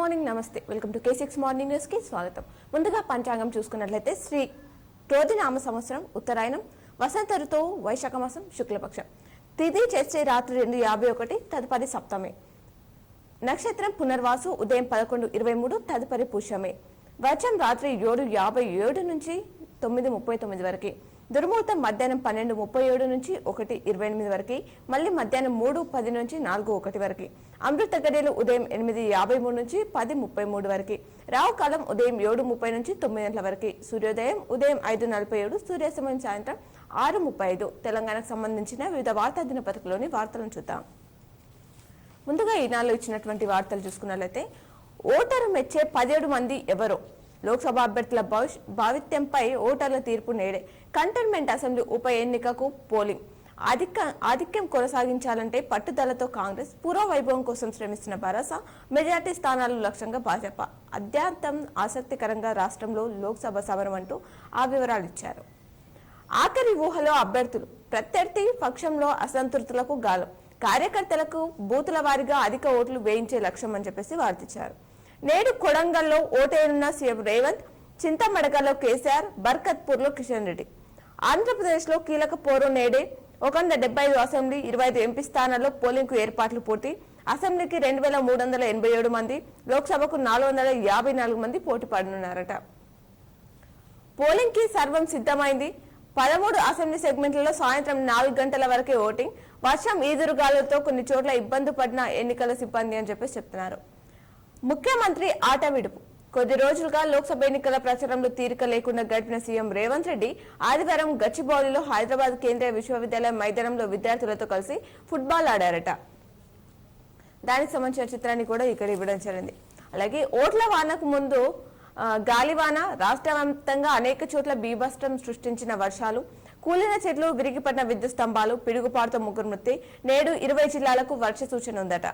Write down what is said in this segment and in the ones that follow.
Morning నమస్తే welcome to K6 morning news కి స్వాగతం. ముందుగా పంచాంగం చూసుకున్నట్లయితే శ్రీ క్రోధినామ సంవత్సరం ఉత్తరాయణం వసంత ఋతువు వైశాఖ మాసం శుక్లపక్షం తిథి చేస్తే రాత్రి 2:51 తదుపరి సప్తమి నక్షత్రం పునర్వాసు ఉదయం 11:23 తదుపరి పుష్యమి వర్షం రాత్రి 7:57 నుంచి 9:39 వరకు దుర్ముహూర్తం మధ్యాహ్నం 12:37 నుంచి 1:28 వరకు మళ్ళీ మధ్యాహ్నం 3:10 నుంచి 4:01 వరకు అమృత గడియలు ఉదయం 8:53 నుంచి 10:33 వరకు రావు కాలం ఉదయం 7:30 నుంచి 9 గంటల వరకు సూర్యోదయం ఉదయం 5:47 సూర్యాస్తమయం సాయంత్రం 6:35 తెలంగాణకు సంబంధించిన వివిధ వార్తా దినపత్రికలోని వార్తలను చూద్దాం. ముందుగా ఈనాడులో ఇచ్చినటువంటి వార్తలు చూసుకున్నట్లయితే ఓటరు మెచ్చే 17 మంది ఎవరో లోక్సభ అభ్యర్థుల భవిత్యంపై ఓటర్ల తీర్పు నేడే కంటోన్మెంట్ అసెంబ్లీ ఉప ఎన్నికకు పోలింగ్ ఆధిక్యం కొనసాగించాలంటే పట్టుదలతో కాంగ్రెస్ పూర్వ వైభవం కోసం శ్రమిస్తున్న భరోసా మెజార్టీ స్థానాలు లక్ష్యంగా భాజపా అత్యంతం ఆసక్తికరంగా రాష్ట్రంలో లోక్సభ సమరం అంటూ ఆ వివరాలు ఇచ్చారు. ఆఖరి ఊహలో అభ్యర్థులు ప్రత్యర్థి పక్షంలో అసంతృప్తులకు గాలం కార్యకర్తలకు బూతుల వారీగా అధిక ఓట్లు వేయించే లక్ష్యం అని చెప్పేసి వార్తించారు. నేడు కొడంగల్లో ఓటేనున్న సీఎం రేవంత్ చింతమడకలో కేసీఆర్ బర్కత్పూర్ లో కిషన్ రెడ్డి ఆంధ్రప్రదేశ్ లో కీలక పోరు నేడే 175 అసెంబ్లీ 25 ఎంపీ స్థానాల్లో పోలింగ్ కు ఏర్పాట్లు పూర్తి అసెంబ్లీకి 2387 మంది లోక్సభకు 454 మంది పోటీ పడనున్నారట. పోలింగ్ కి సర్వం సిద్ధమైంది 13 అసెంబ్లీ సెగ్మెంట్లలో సాయంత్రం 4 గంటల వరకే ఓటింగ్ వర్షం ఈదురుగాలులతో కొన్ని చోట్ల ఇబ్బంది పడిన ఎన్నికల సిబ్బంది అని చెప్పేసి చెప్తున్నారు. ముఖ్యమంత్రి ఆట విడుపు కొద్ది రోజులుగా లోక్సభ ఎన్నికల ప్రచారంలో తీరిక లేకుండా గడిపిన సీఎం రేవంత్ రెడ్డి ఆదివారం గచ్చిబౌలిలో హైదరాబాద్ కేంద్రీయ విశ్వవిద్యాలయం మైదానంలో విద్యార్థులతో కలిసి ఫుట్బాల్ ఆడారట. దానికి సంబంధించిన చిత్రాన్ని కూడా ఇక్కడ ఇవ్వడం జరిగింది. అలాగే ఓట్ల వానకు ముందు గాలివాన రాష్ట్ర వ్యాప్తంగా అనేక చోట్ల బీభత్సం సృష్టించిన వర్షాలు కూలిన చెట్లు విరిగిపడిన విద్యుత్ స్తంభాలు పిడుగుపాటుతో 3 మృతి నేడు 20 జిల్లాలకు వర్ష సూచన ఉందట.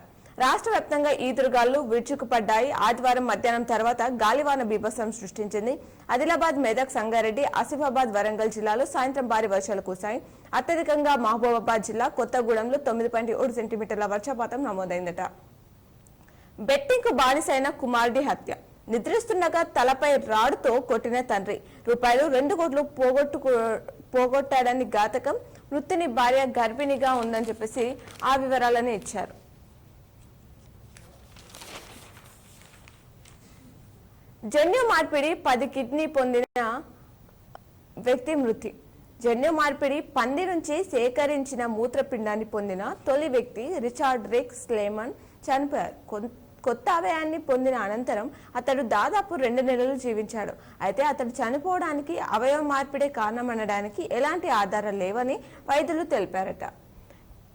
రాష్ట్ర వ్యాప్తంగా ఈదురుగాలు విరుచుకుపడ్డాయి. ఆదివారం మధ్యాహ్నం తర్వాత గాలివాన బీభత్సం సృష్టించింది. ఆదిలాబాద్ మెదక్ సంగారెడ్డి ఆసిఫాబాద్ వరంగల్ జిల్లాలో సాయంత్రం భారీ వర్షాలు కురిశాయి. అత్యధికంగా మహబూబాబాద్ జిల్లా కొత్తగూడెంలో 9.7 సెంటీమీటర్ల వర్షపాతం నమోదైందట. బెట్టింగ్ కు బానిసైన కుమారుడి హత్య నిద్రిస్తుండగా తలపై రాడుతో కొట్టిన తండ్రి రూపాయలు 2 కోట్లు పోగొట్టాడని ఘాతకం మృతుని భార్య గర్భిణిగా ఉందని చెప్పేసి ఆ వివరాలను ఇచ్చారు. జన్యు మార్పిడి 10 కిడ్నీ పొందిన వ్యక్తి మృతి జన్యు మార్పిడి పంది నుంచి సేకరించిన మూత్రపిండాన్ని పొందిన తొలి వ్యక్తి రిచార్డ్ రిక్ స్లేమన్ చనిపోయారు. కొత్త అవయాన్ని పొందిన అనంతరం అతడు దాదాపు 2 నెలలు జీవించాడు. అయితే అతడు చనిపోవడానికి అవయవ మార్పిడే కారణమనడానికి ఎలాంటి ఆధారాలు లేవని వైద్యులు తెలిపారట.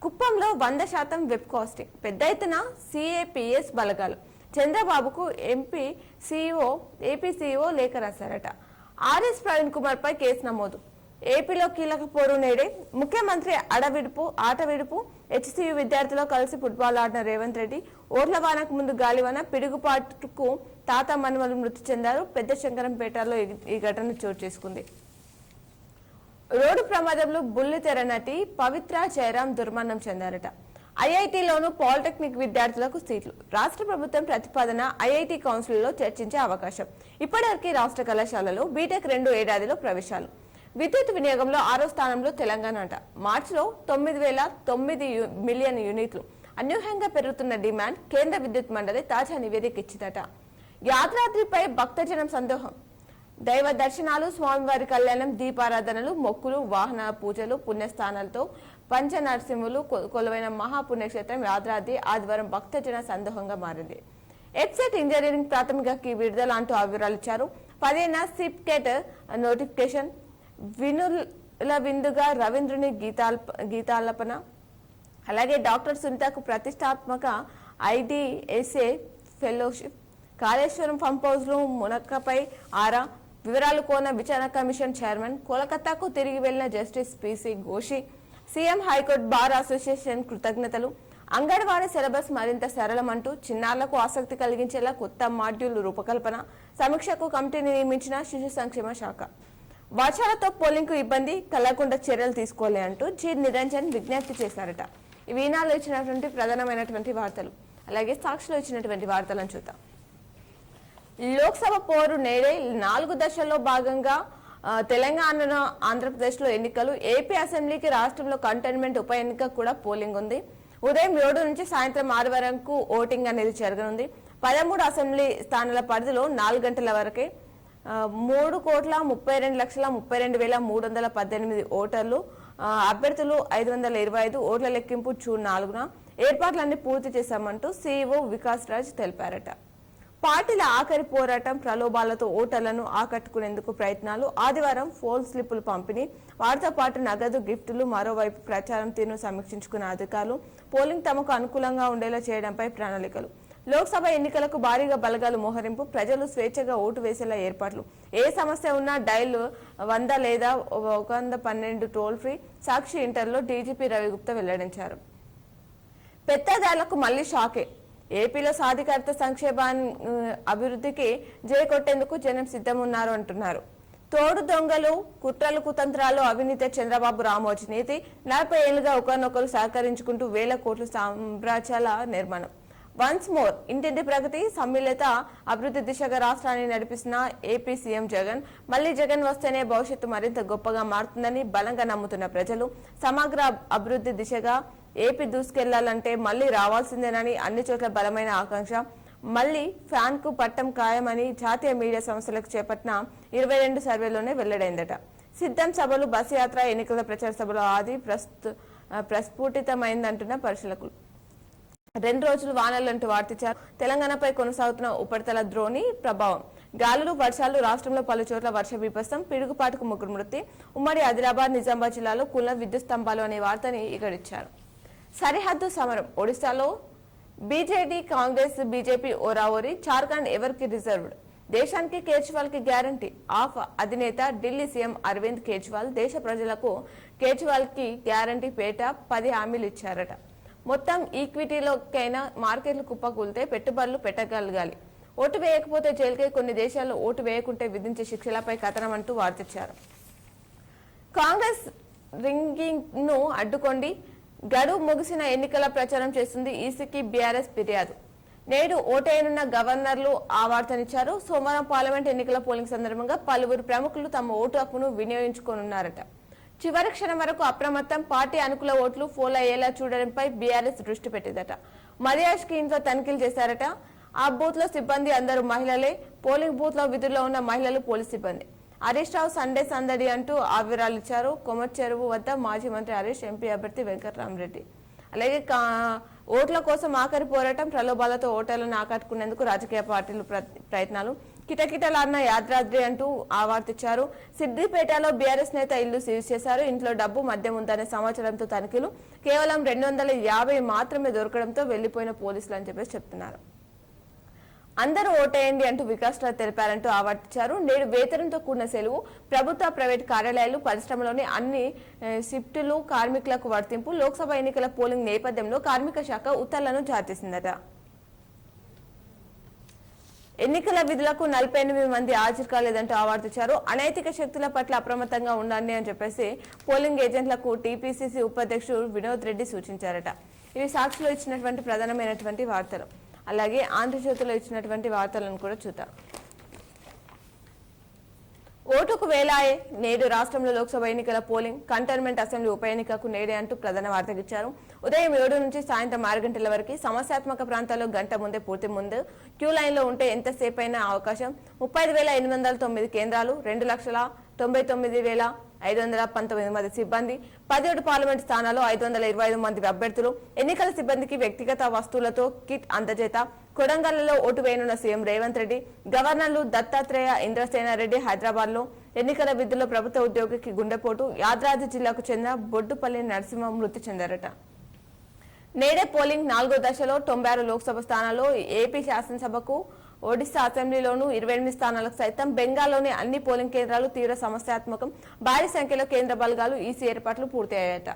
కుప్పంలో 100% వెబ్ కాస్టింగ్ పెద్ద ఎత్తున CAPS బలగాలు చంద్రబాబుకు ఏపీ సీఈఓ లేఖ రాశారట. RS ప్రవీణ్ కుమార్ పై కేసు నమోదు ఏపీలో కీలక పోరు నేడే ముఖ్యమంత్రి ఆట విడుపు HCU విద్యార్థులు కలిసి ఫుట్బాల్ ఆడిన రేవంత్ రెడ్డి ఓట్ల వానకు ముందు గాలివాన పిడుగుపాటుకు తాత మనుమలు మృతి చెందారు. పెద్ద శంకరంపేటలో ఈ ఘటన చోటు చేసుకుంది. రోడ్డు ప్రమాదంలో బుల్లితెర నటి పవిత్ర జయరాం దుర్మరణం చెందారట. IITలోను పాలిటెక్నిక్ విద్యార్థులకు సీట్లు రాష్ట్ర ప్రభుత్వం ప్రతిపాదన IIT కౌన్సిల్లో చర్చించే అవకాశం ఇప్పటివరకు రాష్ట్ర కళాశాలలో బీటెక్ 2 ఏడాదిలో ప్రవేశాలు విద్యుత్ వినియోగంలో 6వ స్థానంలో తెలంగాణ అట. మార్చిలో 9,009 మిలియన్ యూనిట్లు అనూహ్యంగా పెరుగుతున్న డిమాండ్ కేంద్ర విద్యుత్ మండలి తాజా నివేదిక ఇచ్చిందట. యాదాద్రిపై భక్తజనం సందోహం దైవ దర్శనాలు స్వామివారి కళ్యాణం దీపారాధనలు మొక్కులు వాహన పూజలు పుణ్యస్థానాలతో పంచనరసింహులు కొలువైన మహాపుణ్యక్షేత్రం యాదాద్రి ఆదివారం భక్తజన సందోహంగా మారింది. ఎడ్సెట్ ఇంజనీరింగ్ ప్రాథమిక కీ విడుదల అంటూ ఆ వివరాలు ఇచ్చారు. 10న సిప్కెట్ నోటిఫికేషన్ వినుల విందుగా రవీంద్రుని గీతాలపన అలాగే డాక్టర్ సునీతకు ప్రతిష్టాత్మక IDSA fellowship Kaleshwaram pump house లో మునక్కపై ఆరా వివరాలు కోన విచారణ కమిషన్ చైర్మన్ కోలకత్తాకు తిరిగి వెళ్లిన జస్టిస్ PC ఘోషి సీఎం హైకోర్టు బార్ అసోసియేషన్ కృతజ్ఞతలు అంగన్వాడీ సిలబస్ మరింత సరళమంటూ చిన్నారులకు ఆసక్తి కలిగించేలా కొత్త మాడ్యూల్ రూపకల్పన సమీక్షకు కమిటీని నియమించిన శిశు సంక్షేమ శాఖ వర్షాలతో పోలింగ్ కు ఇబ్బంది కలగకుండా చర్యలు తీసుకోవాలి అంటూ జి నిరంజన్ విజ్ఞప్తి చేశారట. ఇవి ఈనాడులో ఇచ్చినటువంటి ప్రధానమైనటువంటి వార్తలు. అలాగే సాక్షిలో ఇచ్చినటువంటి వార్తలను చూద్దాం. లోక్సభ పోరు నేడే 4 దశల్లో భాగంగా తెలంగాణ ఆంధ్రప్రదేశ్లో ఎన్నికలు. ఏపీ అసెంబ్లీకి రాష్ట్రంలో కంటైన్మెంట్ ఉప ఎన్నిక కూడా పోలింగ్ ఉంది. ఉదయం 7 నుంచి సాయంత్రం 6 వరకు ఓటింగ్ అనేది జరగనుంది. 13 అసెంబ్లీ స్థానాల పరిధిలో 4 గంటల వరకే 3,32,32,318 ఓటర్లు, అభ్యర్థులు 525 ఓట్ల లెక్కింపు జూన్ 4న ఏర్పాట్లన్నీ పూర్తి చేశామంటూ సీఈఓ వికాస్ రాజ్ తెలిపారట. పార్టీల ఆఖరి పోరాటం, ప్రలోభాలతో ఓటర్లను ఆకట్టుకునేందుకు ప్రయత్నాలు. ఆదివారం ఫోన్ స్లిప్పులు పంపిణీ, వాటితో పాటు నగదు, గిఫ్టులు. మరోవైపు ప్రచారం తీరును సమీక్షించుకున్న అధికారులు పోలింగ్ తమకు అనుకూలంగా ఉండేలా చేయడంపై ప్రణాళికలు. లోక్సభ ఎన్నికలకు భారీగా బలగాలు మోహరింపు, ప్రజలు స్వేచ్ఛగా ఓటు వేసేలా ఏర్పాట్లు. ఏ సమస్య ఉన్నా డైల్ 100 లేదా 112 టోల్ ఫ్రీ. సాక్షి ఇంటర్లో డీజీపీ రవిగుప్తా వెల్లడించారు. పెద్దదాలకు మళ్లీ షాకే. ఏపీలో సాధికారత, సంక్షేమాన్ని, అభివృద్ధికి జై కొట్టేందుకు జనం సిద్ధమున్నారు అంటున్నారు. తోడు దొంగలు, కుట్రలు, కుతంత్రాలు, అవినీతి చంద్రబాబు రామోజీ నీతి. 40 ఏళ్లుగా ఒకరినొకరు సహకరించుకుంటూ వేల కోట్ల సామ్రాజ్యాల నిర్మాణం. వన్స్ మోర్ ఇంటింటి ప్రగతి, సమ్మిళిత అభివృద్ధి దిశగా రాష్ట్రాన్ని నడిపిస్తున్న ఏపీ సీఎం జగన్. మళ్లీ జగన్ వస్తేనే భవిష్యత్తు మరింత గొప్పగా మారుతుందని బలంగా నమ్ముతున్న ప్రజలు. సమగ్ర అభివృద్ధి దిశగా ఏపీ దూసుకెళ్లాలంటే మళ్లీ రావాల్సిందేనని అన్ని చోట్ల బలమైన ఆకాంక్ష. మళ్లీ ఫ్యాన్ కు పట్టం ఖాయమని జాతీయ మీడియా సంస్థలకు చేపట్టిన 22 సర్వేలోనే వెల్లడైందట. సిద్ధం సభలు, బస్ యాత్ర, ఎన్నికల ప్రచార సభలు ఆది ప్రస్ఫుటితమైందంటున్న పరిశీలకులు. 2 రోజులు వానలంటూ వార్తించారు. తెలంగాణపై కొనసాగుతున్న ఉపరితల ద్రోణి ప్రభావం. గాలులు, వర్షాలు. రాష్ట్రంలో పలు చోట్ల వర్ష బీభత్సం, పిడుగుపాటుకు 3 మృతి. ఉమ్మడి ఆదిలాబాద్, నిజామాబాద్ జిల్లాలో కూలిన విద్యుత్ స్తంభాలు అనే వార్తని ఇక్కడిచ్చారు. సరిహద్దు సమరం. ఒడిశాలో బీజేడీ, కాంగ్రెస్, బీజేపీ ఓరాఓరి. జార్ఖండ్ ఎవరికి రిజర్వ్డ్. దేశానికి కేజ్రీవాల్ కి గ్యారంటీ. ఆఫ్ అధినేత ఢిల్లీ సీఎం అరవింద్ కేజ్రీవాల్ దేశ ప్రజలకు కేజ్రీవాల్ కి గ్యారంటీ పేట 10 హామీలు ఇచ్చారట. మొత్తం ఈక్విటీలోకైనా మార్కెట్లు కుప్పకూలితే పెట్టుబడులు పెట్టగలగాలి. ఓటు వేయకపోతే జైలుకే. కొన్ని దేశాల్లో ఓటు వేయకుంటే విధించే శిక్షలపై కథనం అంటూ వార్తించారు. కాంగ్రెస్ రింగింగ్ ను అడ్డుకోండి. గడువు ముగిసిన ఎన్నికల ప్రచారం చేస్తుంది. ఈసీకి బీఆర్ఎస్ ఫిర్యాదు. నేడు ఓటేయనున్న గవర్నర్లు ఆ వార్తనిచ్చారు. సోమవారం పార్లమెంట్ ఎన్నికల పోలింగ్ సందర్భంగా పలువురు ప్రముఖులు తమ ఓటు హక్కును వినియోగించుకోనున్నారట. చివరి క్షణం వరకు అప్రమత్తం. పార్టీ అనుకూల ఓట్లు ఫోల్ అయ్యేలా చూడడంపై బీఆర్ఎస్ దృష్టి పెట్టిందట. మదియాష్ కి ఇంట్లో తనిఖీలు చేశారట. ఆ బూత్ లో సిబ్బంది అందరూ మహిళలే. పోలింగ్ బూత్ లో విధుల్లో ఉన్న మహిళలు పోలీస్ సిబ్బంది. హరీష్ రావు సండే సందడి అంటూ ఆవిరాలు ఇచ్చారు. కొమర్ చెరువు వద్ద మాజీ మంత్రి హరీష్, ఎంపీ అభ్యర్థి వెంకటరామరెడ్డి. అలాగే ఓట్ల కోసం ఆఖరి పోరాటం, ప్రలోభాలతో ఓటర్లను ఆకట్టుకునేందుకు రాజకీయ పార్టీలు ప్రయత్నాలు. కిటకిటలాడిన యాదాద్రి అంటూ ఆవార్తిచ్చారు. సిద్దిపేటలో బీఆర్ఎస్ నేత ఇల్లు సీజ్ చేశారు. ఇంట్లో డబ్బు, మద్యం ఉందనే సమాచారంతో తనిఖీలు. కేవలం 250 మాత్రమే దొరకడంతో వెళ్లిపోయిన పోలీసులు అని చెప్పేసి చెప్తున్నారు. అందరూ ఓటేయండి అంటూ వికాస్ రాజ్ తెలిపారంటూ ఆవర్తించారు. నేడు వేతనంతో కూడిన సెలవు. ప్రభుత్వ, ప్రైవేట్ కార్యాలయాలు, పరిశ్రమలోని అన్ని షిఫ్టులు కార్మికులకు వర్తింపు. లోక్సభ ఎన్నికల పోలింగ్ నేపథ్యంలో కార్మిక శాఖ ఉత్తర్వులను జారీ చేసిందట. ఎన్నికల విధులకు 48 మంది హాజరు కాలేదంటూ ఆవర్తించారు. అనైతిక శక్తుల పట్ల అప్రమత్తంగా ఉండండి అని చెప్పేసి పోలింగ్ ఏజెంట్లకు టీపీసీసీ ఉపాధ్యక్షుడు వినోద్ రెడ్డి సూచించారట. ఇవి సాక్షిలో ఇచ్చినటువంటి ప్రధానమైనటువంటి వార్తలు. అలాగే ఆంధ్రజ్యోతిలో ఇచ్చినటువంటి వార్తలను కూడా చూద్దాం. ఓటుకు వేలాయే. నేడు రాష్ట్రంలో లోక్సభ ఎన్నికల పోలింగ్, కంటోన్మెంట్ అసెంబ్లీ ఉప ఎన్నికకు నేడే అంటూ ప్రధాన వార్తకిచ్చారు. ఉదయం 7 నుంచి సాయంత్రం 6 గంటల వరకు సమస్యాత్మక ప్రాంతాల్లో గంట ముందే పూర్తి ముందు క్యూ లైన్ లో ఉంటే ఎంతసేపు అయినా అవకాశం. 35,809 కేంద్రాలు, 2,99,519 మంది సిబ్బంది, 17 పార్లమెంట్ స్థానాల్లో 525 మంది అభ్యర్థులు. ఎన్నికల సిబ్బందికి వ్యక్తిగత వస్తువులతో కిట్ అందజేత. కొడంగల్లో ఓటు వేయనున్న సీఎం రేవంత్ రెడ్డి. గవర్నర్లు దత్తాత్రేయ, ఇంద్రసేన రెడ్డి హైదరాబాద్ లో. ఎన్నికల విధుల్లో ప్రభుత్వ ఉద్యోగికి గుండెపోటు. యాదాద్రి జిల్లాకు చెందిన బొడ్డుపల్లి నరసింహ మృతి చెందారట. నేడే పోలింగ్ 4వ దశలో 96 లోక్సభ స్థానాల్లో. ఏపీ శాసనసభకు, ఒడిశా అసెంబ్లీలోనూ 28 స్థానాలకు సైతం. బెంగాల్లోని అన్ని పోలింగ్ కేంద్రాలు తీవ్ర సమస్యాత్మకం. భారీ సంఖ్యలో కేంద్ర బలగాలు, ఈసీ ఏర్పాట్లు పూర్తయ్యాయట.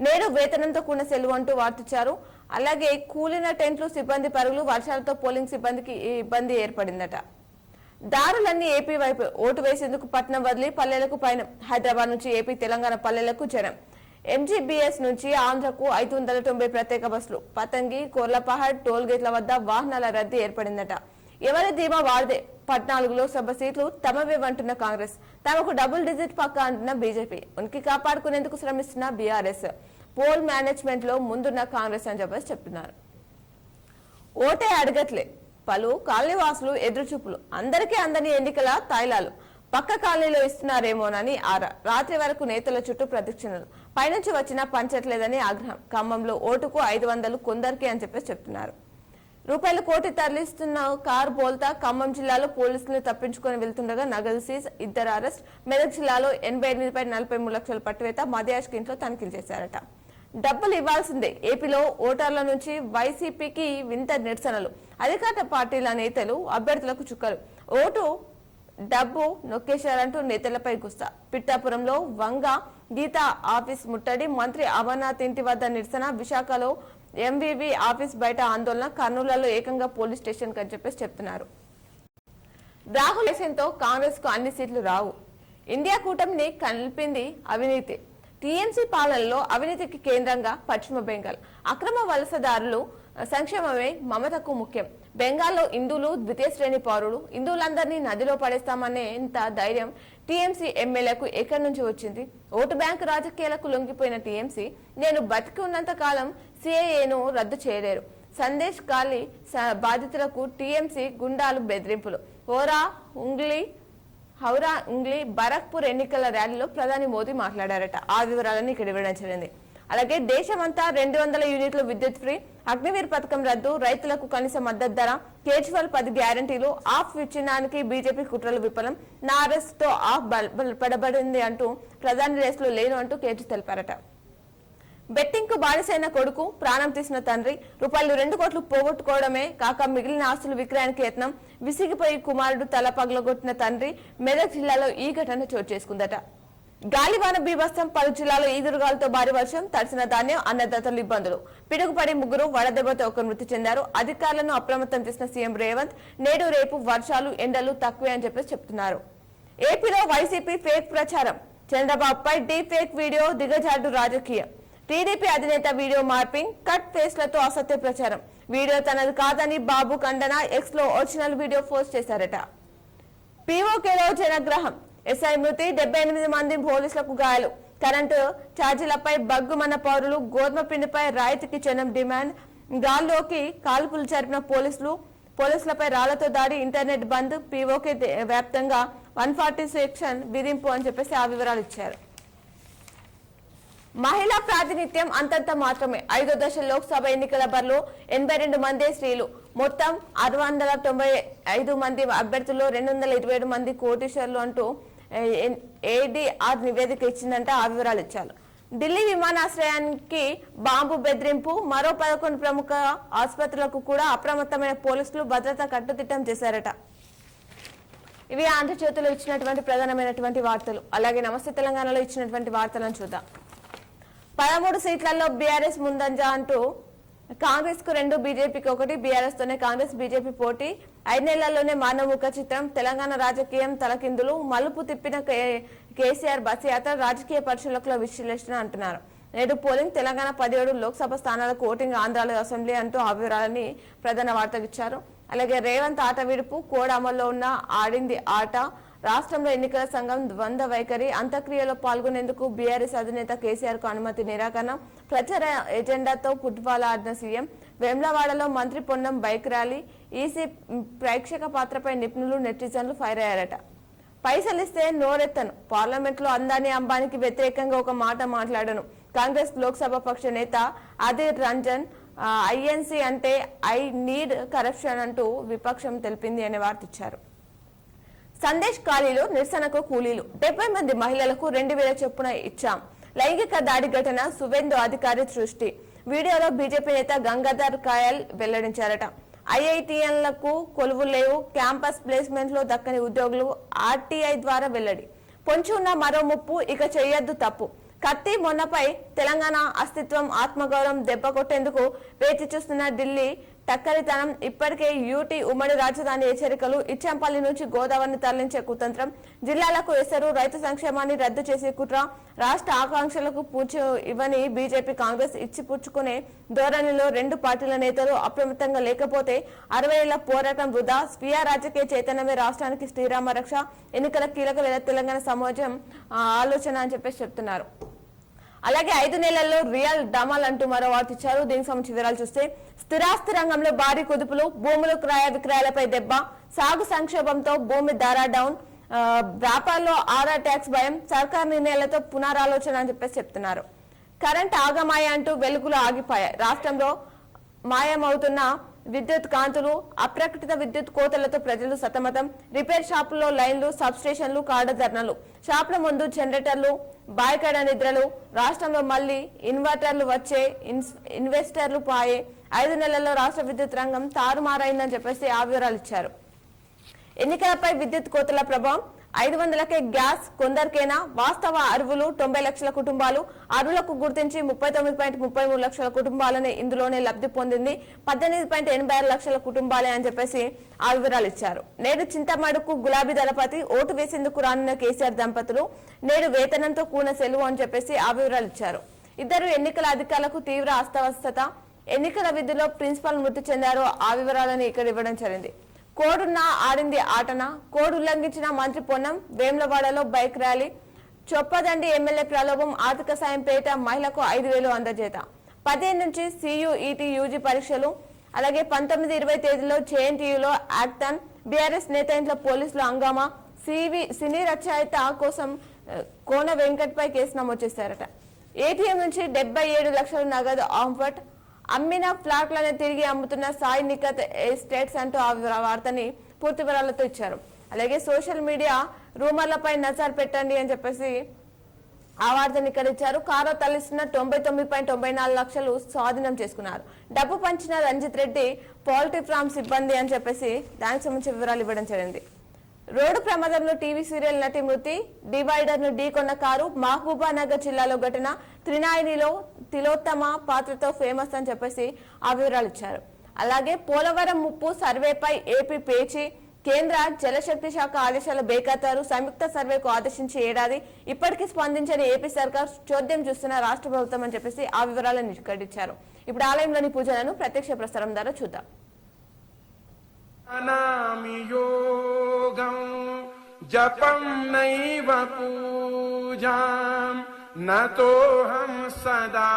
నేడు వేతనంతో కూడిన సెలవు అంటూ వార్తించారు. అలాగే కూలిన టెంట్లు, సిబ్బంది పరుగులు. వర్షాలతో పోలింగ్ సిబ్బందికి ఇబ్బంది ఏర్పడిందట. దారులన్నీ ఏపీ వైపు. ఓటు వేసేందుకు పట్నం వదిలి పల్లెలకు పైన. హైదరాబాద్ నుంచి ఏపీ, తెలంగాణ పల్లెలకు జనం. ఎంజీబీఎస్ నుంచి ఆంధ్రకు 590 ప్రత్యేక బస్సులు. పతంగి, కోర్లపహాడ్ టోల్ గేట్ల వద్ద వాహనాల రద్దీ ఏర్పడిందట. ఎవరి ధీమా వాడిదే 14 లోక్సభ సీట్లు తమవే అంటున్న కాంగ్రెస్, తమకు డబుల్ డిజిట్ పక్కా అంటున్న బీజేపీ, ఉనికి కాపాడుకునేందుకు శ్రమిస్తున్న బీఆర్ఎస్, పోల్ మేనేజ్మెంట్ లో ముందున్న కాంగ్రెస్ అని చెప్పేసి చెప్తున్నారు. ఓటే అడగట్లే పలు కాలనీవాసులు ఎదురుచూపులు, అందరికీ అందని ఎన్నికల తాయిలాలు, పక్క కాలనీలో ఇస్తున్నారేమోనని ఆరా, రాత్రి వరకు నేతల చుట్టూ ప్రదక్షిణలు, పైనుంచి వచ్చినా పంచట్లేదని ఆగ్రహం, ఖమ్మంలో ఓటుకు 500 కొందరికి అని చెప్పేసి చెప్తున్నారు. రూపాయలు కోటి తరలిస్తున్న కారు బోల్తా, ఖమ్మం జిల్లాలో పోలీసులు తప్పించుకొని వెళ్తుండగా నగదు సీజ్, 2 అరెస్ట్. మెదక్ జిల్లాలో 88పై 43 లక్షల పట్టువేత, మధ్యాష్కి ఇంట్లో తనిఖీలు చేశారట. డబ్బులు ఇవ్వాల్సిందే, ఏపీలో ఓటర్ల నుంచి వైసీపీకి వింత నిరసనలు, అధికార పార్టీల నేతలు అభ్యర్థులకు చుక్కలు, ఓటు డబ్బు నొక్కేశారంటూ నేతలపై గుస్తా. పిట్టాపురంలో వంగ గీతా ఆఫీస్ ముట్టడి, మంత్రి అమర్నాథ్ ఇంటి వద్ద నిరసన, విశాఖలో ఎంవివి ఆఫీస్ బయట ఆందోళన, కర్నూలులో ఏకంగా పోలీస్ స్టేషన్ అని చెప్పేసి చెప్తున్నారు. రాహుల్ తో కాంగ్రెస్ కు అన్ని సీట్లు రావు, ఇండియా కూటమిని కలిపింది అవినీతి, టీఎంసీ పాలనలో అవినీతికి కేంద్రంగా పశ్చిమ బెంగాల్, అక్రమ వలసదారులు సంక్షేమమే మమతకు ముఖ్యం, బెంగాల్లో హిందువులు ద్వితీయ శ్రేణి పౌరులు, హిందువులందరినీ నదిలో పడేస్తామనే ఇంత ధైర్యం టీఎంసీ ఎమ్మెల్యేకు ఎక్కడి నుంచి వచ్చింది? ఓటు బ్యాంకు రాజకీయాలకు లొంగిపోయిన టీఎంసీ నేను బతికి ఉన్నంత కాలం సిఏఏను రద్దు చేయలేరు, సందేశ్ ఖాళీ, బాధితులకు టీఎంసీ గుండాలు బెదిరింపులు, హౌరా ఉంగ్లీ బరక్పూర్ ఎన్నికల ర్యాలీలో ప్రధాని మోదీ మాట్లాడారట. ఆ వివరాలన్నీ ఇక్కడ ఇవ్వడం జరిగింది. అలాగే దేశమంతా 200 యూనిట్లు విద్యుత్ ఫ్రీ, అగ్నివీర్ పథకం రద్దు, రైతులకు కనీస మద్దతు ధర, కేజ్రీవాల్ 10 గ్యారంటీలు, ఆఫ్ విచ్ఛిన్నానికి బీజేపీ కుట్రలు విఫలం, నా అరెస్ట్ తో ఆఫ్ పడబడింది అంటూ ప్రధాని రేస్ లో లేను అంటూ కేజ్రీ తెలిపారట. బెట్టింగ్ కు బానిసైన కొడుకు, ప్రాణం తీసిన తండ్రి, రూపాయలు 2 కోట్లు పోగొట్టుకోవడమే కాక మిగిలిన ఆస్తులు విక్రయానికి యత్నం, విసిగిపోయి కుమారుడు తల పగలగొట్టిన తండ్రి, మెదక్ జిల్లాలో ఈ ఘటన చోటు చేసుకుందట. గాలివాన బీభత్సం, పలు జిల్లాలో ఈదురుగాలతో భారీ వర్షం, తడిసిన ధాన్యం, అన్నదాతలు ఇబ్బందులు, పిడుగుపడి 3, వడదెబ్బతో 1 మృతి చెందారు. అధికారులను అప్రమత్తం చేసిన సీఎం రేవంత్, నేడు రేపు వర్షాలు ఎండలు తక్కువే అని చెప్పేసి చెప్తున్నారు. ఏపీలో వైసీపీ ఫేక్ ప్రచారం, చంద్రబాబుపై డీప్ ఫేక్ వీడియో, దిగజార్డు రాజకీయం, టీడీపీ అధినేత వీడియో మార్పింగ్, కట్ ఫేస్లతో అసత్య ప్రచారం, వీడియో తనది కాదని బాబు ఖండన, ఎక్స్ లో ఒరిజినల్ వీడియో పోస్ట్ చేశారట. పీఓకేలో జనగ్రహం, ఎస్ఐ మృతి, 78 మంది పోలీసులకు గాయాలు, కరెంటు ఛార్జీలపై బగ్గుమన్న పౌరులు, గోధుమ పిండిపై రాయితీకి జనం డిమాండ్, గాల్లోకి కాల్పులు జరిపిన పోలీసులపై రాళ్లతో దాడి, ఇంటర్నెట్ బంద్, పీఓకే వ్యాప్తంగా 140 సెక్షన్ విధింపు అని చెప్పేసి ఆ వివరాలు ఇచ్చారు. మహిళా ప్రాతినిధ్యం అంతంత మాత్రమే, 5వ దశ లోక్సభ ఎన్నికల బరిలో 82 మంది స్త్రీలు, మొత్తం 695 మంది అభ్యర్థులు, 227 మంది కోటీశ్వర్లు అంటూ ఏడీఆర్ నివేదిక ఇచ్చిందంటే ఆ వివరాలు ఇచ్చారు. ఢిల్లీ విమానాశ్రయానికి బాంబు బెదిరింపు, మరో 11 ప్రముఖ ఆసుపత్రులకు కూడా అప్రమత్తమైన పోలీసులు భద్రత కట్టుదిట్టం చేశారట. ఇవి ఆంధ్రజ్యోతిలో ఇచ్చినటువంటి ప్రధానమైనటువంటి వార్తలు. అలాగే నమస్తే తెలంగాణలో ఇచ్చినటువంటి వార్తలను చూద్దాం. 13 సీట్లలో బీఆర్ఎస్ ముందంజ అంటూ కాంగ్రెస్ కు 2, బీజేపీకి 1, బీఆర్ఎస్ తోనే కాంగ్రెస్ బీజేపీ పోటీ, 5 నెలల్లోనే మానవముఖ చిత్రం, తెలంగాణ రాజకీయం తలకిందులు, మలుపు తిప్పిన కేసీఆర్ బస్ యాత్ర, రాజకీయ పరిశీలకుల విశ్లేషణ అంటున్నారు. నేడు పోలింగ్, తెలంగాణ 17 లోక్సభ స్థానాలకు ఓటింగ్, ఆంధ్రాలో అసెంబ్లీ అంటూ ఆ వివరాలని ప్రధాన వార్తకు ఇచ్చారు. అలాగే రేవంత్ ఆట విడుపు, కోడ్ అమల్లో ఉన్న ఆడింది ఆట, రాష్ట్రంలో ఎన్నికల సంఘం ద్వంద్వ వైఖరి, అంత్యక్రియలో పాల్గొనేందుకు బీఆర్ఎస్ అధినేత కేసీఆర్ కు అనుమతి నిరాకరణ, ప్రచార ఎజెండాతో ఫుట్బాల్ ఆడిన సీఎం, వేములవాడలో మంత్రి పొన్నం బైక్ ర్యాలీ, ఈసీ ప్రేక్షక పాత్రపై నిపుణులు, నెటిజన్లు ఫైర్ అయ్యారట. పైసలిస్తే నోరెత్తను, పార్లమెంట్ లో అందాని అంబానికి వ్యతిరేకంగా ఒక మాట మాట్లాడను, కాంగ్రెస్ లోక్సభ పక్ష నేత అధీర్ రంజన్, ఐఎన్సీ అంటే ఐ నీడ్ కరప్షన్ అంటూ విపక్షం తెలిపింది అనే వార్త ఇచ్చారు. సందేశ్ ఖాళీలో నిరసనకు కూలీలు, 70 మంది మహిళలకు 2000 చొప్పున ఇచ్చాం, లైంగిక దాడి ఘటన, సువేందు అధికారి సృష్టి, వీడియోలో బీజేపీ నేత గంగాధర్ కాయల్ వెల్లడించారట. ఐఐటిఎన్లకు కొలువులు లేవు, క్యాంపస్ ప్లేస్మెంట్ లో దక్కని ఉద్యోగులు, ఆర్టీఐ ద్వారా వెల్లడి, పొంచి ఉన్న మరో ముప్పు, ఇక చేయొద్దు తప్పు, కత్తి మొన్నపై తెలంగాణ అస్తిత్వం ఆత్మగౌరవం దెబ్బ కొట్టేందుకు వేచి చూస్తున్న ఢిల్లీ టక్కరితనం. ఇప్పటికే యూటీ ఉమ్మడి రాజధాని హెచ్చరికలు, ఇచ్చంపల్లి నుంచి గోదావరిని తరలించే కుతంత్రం, జిల్లాలకు ఎసరు, రైతు సంక్షేమాన్ని రద్దు చేసే కుట్ర, రాష్ట్ర ఆకాంక్షలకు పూచి ఇవ్వని బీజేపీ కాంగ్రెస్ ఇచ్చిపుచ్చుకునే ధోరణిలో రెండు పార్టీల నేతలు అప్రమత్తంగా లేకపోతే 60 ఏళ్ల పోరాటం వృధా. స్వీయ రాజకీయ చైతన్యమే రాష్ట్రానికి శ్రీరామ రక్ష. ఎన్నికల కీలక వేళ తెలంగాణ సమాజం ఆలోచన అని చెప్పేసి చెప్తున్నారు. అలాగే 5 నెలల్లో రియల్ డమాల్ అంటూ మరో వార్త ఇచ్చారు. దీనికి సంబంధించి వివరాలు చూస్తే, స్థిరాస్తి రంగంలో భారీ కుదుపులు, భూములు క్రయ విక్రయాలపై దెబ్బ, సాగు సంక్షోభంతో భూమి ధర డౌన్, వ్యాపారంలో ఆరా ట్యాక్స్ భయం, సర్కార్ నిర్ణయాలతో పునరాలోచన అని చెప్పేసి చెప్తున్నారు. కరెంట్ ఆగమాయ అంటూ వెలుగులు ఆగిపోయాయి. రాష్ట్రంలో మాయమవుతున్న విద్యుత్ కాంతులు, అప్రకటిత విద్యుత్ కోతలతో ప్రజలు సతమతం. రిపేర్ షాపుల్లో లైన్లు, సబ్ స్టేషన్లు, కాడ ధర్నాలు, షాపుల ముందు జనరేటర్లు, బాయికాడ నిద్రలు. రాష్ట్రంలో మళ్లీ ఇన్వర్టర్లు వచ్చే, ఇన్వెస్టర్లు పాయే. 5 నెలల్లో రాష్ట్ర విద్యుత్ రంగం తారుమారైందని చెప్పేసి ఆ వివరాలు ఇచ్చారు. ఎన్నికలపై విద్యుత్ కోతల ప్రభావం, 500కే గ్యాస్ కొందరికేనా? వాస్తవ అరువులు 90 లక్షల కుటుంబాలు, అరువులకు గుర్తించి 39.33 లక్షల కుటుంబాలని ఇందులోనే లబ్ధి పొందింది. 18.86 లక్షల కుటుంబాలే అని చెప్పేసి ఆ వివరాలు ఇచ్చారు. నేడు చింతమడుకు గులాబీ దళపతి, ఓటు వేసేందుకు రానున్న కేసీఆర్ దంపతులు, నేడు వేతనంతో కూన సెలవు అని చెప్పేసి ఆ వివరాలు ఇచ్చారు. ఇద్దరు ఎన్నికల అధికారులకు తీవ్ర అస్తవ్యస్తత, ఎన్నికల విధిలో ప్రిన్సిపల్ మృతి చెందారు. ఆ వివరాలను ఇక్కడ ఇవ్వడం జరిగింది. కోడున్నా ఆడింది ఆటన, కోడ్ ఉల్లంఘించిన మంత్రి పొన్నం, వేములవాడలో బైక్ ర్యాలీ, చొప్పదండి ఎమ్మెల్యే ప్రలోభం, ఆర్థిక సాయం పేట, మహిళకు 5,000 అందజేత. 15 నుంచి CUET యూజీ పరీక్షలు. అలాగే 19-20 తేదీలో JNTUలో యాక్టన్, బీఆర్ఎస్ నేత ఇంట్లో పోలీసులు హంగామా, సినీ రచయిత కోసం కోన వెంకట్ పై కేసు నమోదు చేశారట. ATM నుంచి 77 లక్షల నగదు ఆంఫట్, అమ్మిన ఫ్లాట్లను తిరిగి అమ్ముతున్న సాయి నిఖత్ ఎస్టేట్స్ అంటూ ఆ వార్తని పూర్తి వివరాలతో ఇచ్చారు. అలాగే సోషల్ మీడియా రూమర్లపై నజర్ పెట్టండి అని చెప్పేసి ఆ వార్తని ఇక్కడ ఇచ్చారు. కారు తల్లిస్తున్న 99.94 లక్షలు స్వాధీనం చేసుకున్నారు. డబ్బు పంచిన రంజిత్ రెడ్డి పౌల్ట్రీ ఫార్మ్ సిబ్బంది అని చెప్పేసి దానికి సంబంధించిన వివరాలు ఇవ్వడం జరిగింది. రోడ్డు ప్రమాదంలో టీవీ సీరియల్ నటి మృతి, డివైడర్ ను ఢీకొన్న కారు. మహబూబానగర్ జిల్లాలో ఘటన. త్రినాయినిలో తిలోత్తమ పాత్రతో ఫేమస్ అని చెప్పేసి ఆ వివరాలు ఇచ్చారు. అలాగే పోలవరం ముప్పు సర్వేపై ఏపీ పేచి, కేంద్ర జలశక్తి శాఖ ఆదేశాల బేఖాతారు, సంయుక్త సర్వేకు ఆదేశించి ఏడాది, ఇప్పటికీ స్పందించని ఏపీ సర్కార్, చోద్యం చూస్తున్న రాష్ట్ర ప్రభుత్వం అని చెప్పేసి ఆ వివరాలను ఇచ్చారు. ఇప్పుడు ఆలయంలోని పూజలను ప్రత్యక్ష ప్రసారం ద్వారా చూద్దాం. जपं नैव पूजां नतोऽहं सदा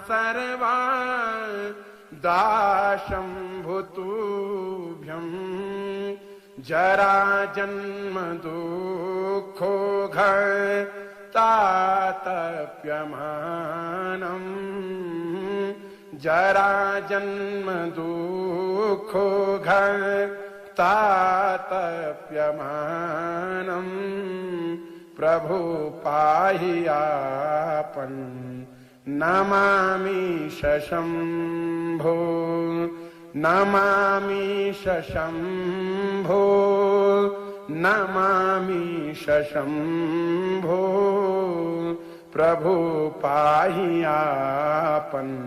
सर्वा दाशं भूतुभ्यं जराजन्म दुःखो घर्तातप्यमानं जराजन्म दुःखो तातप्यमानं प्रभु पाहि आपन् नमामि शशंभो नमामि शशंभो नमामि शशंभो प्रभु पाहि आपन्.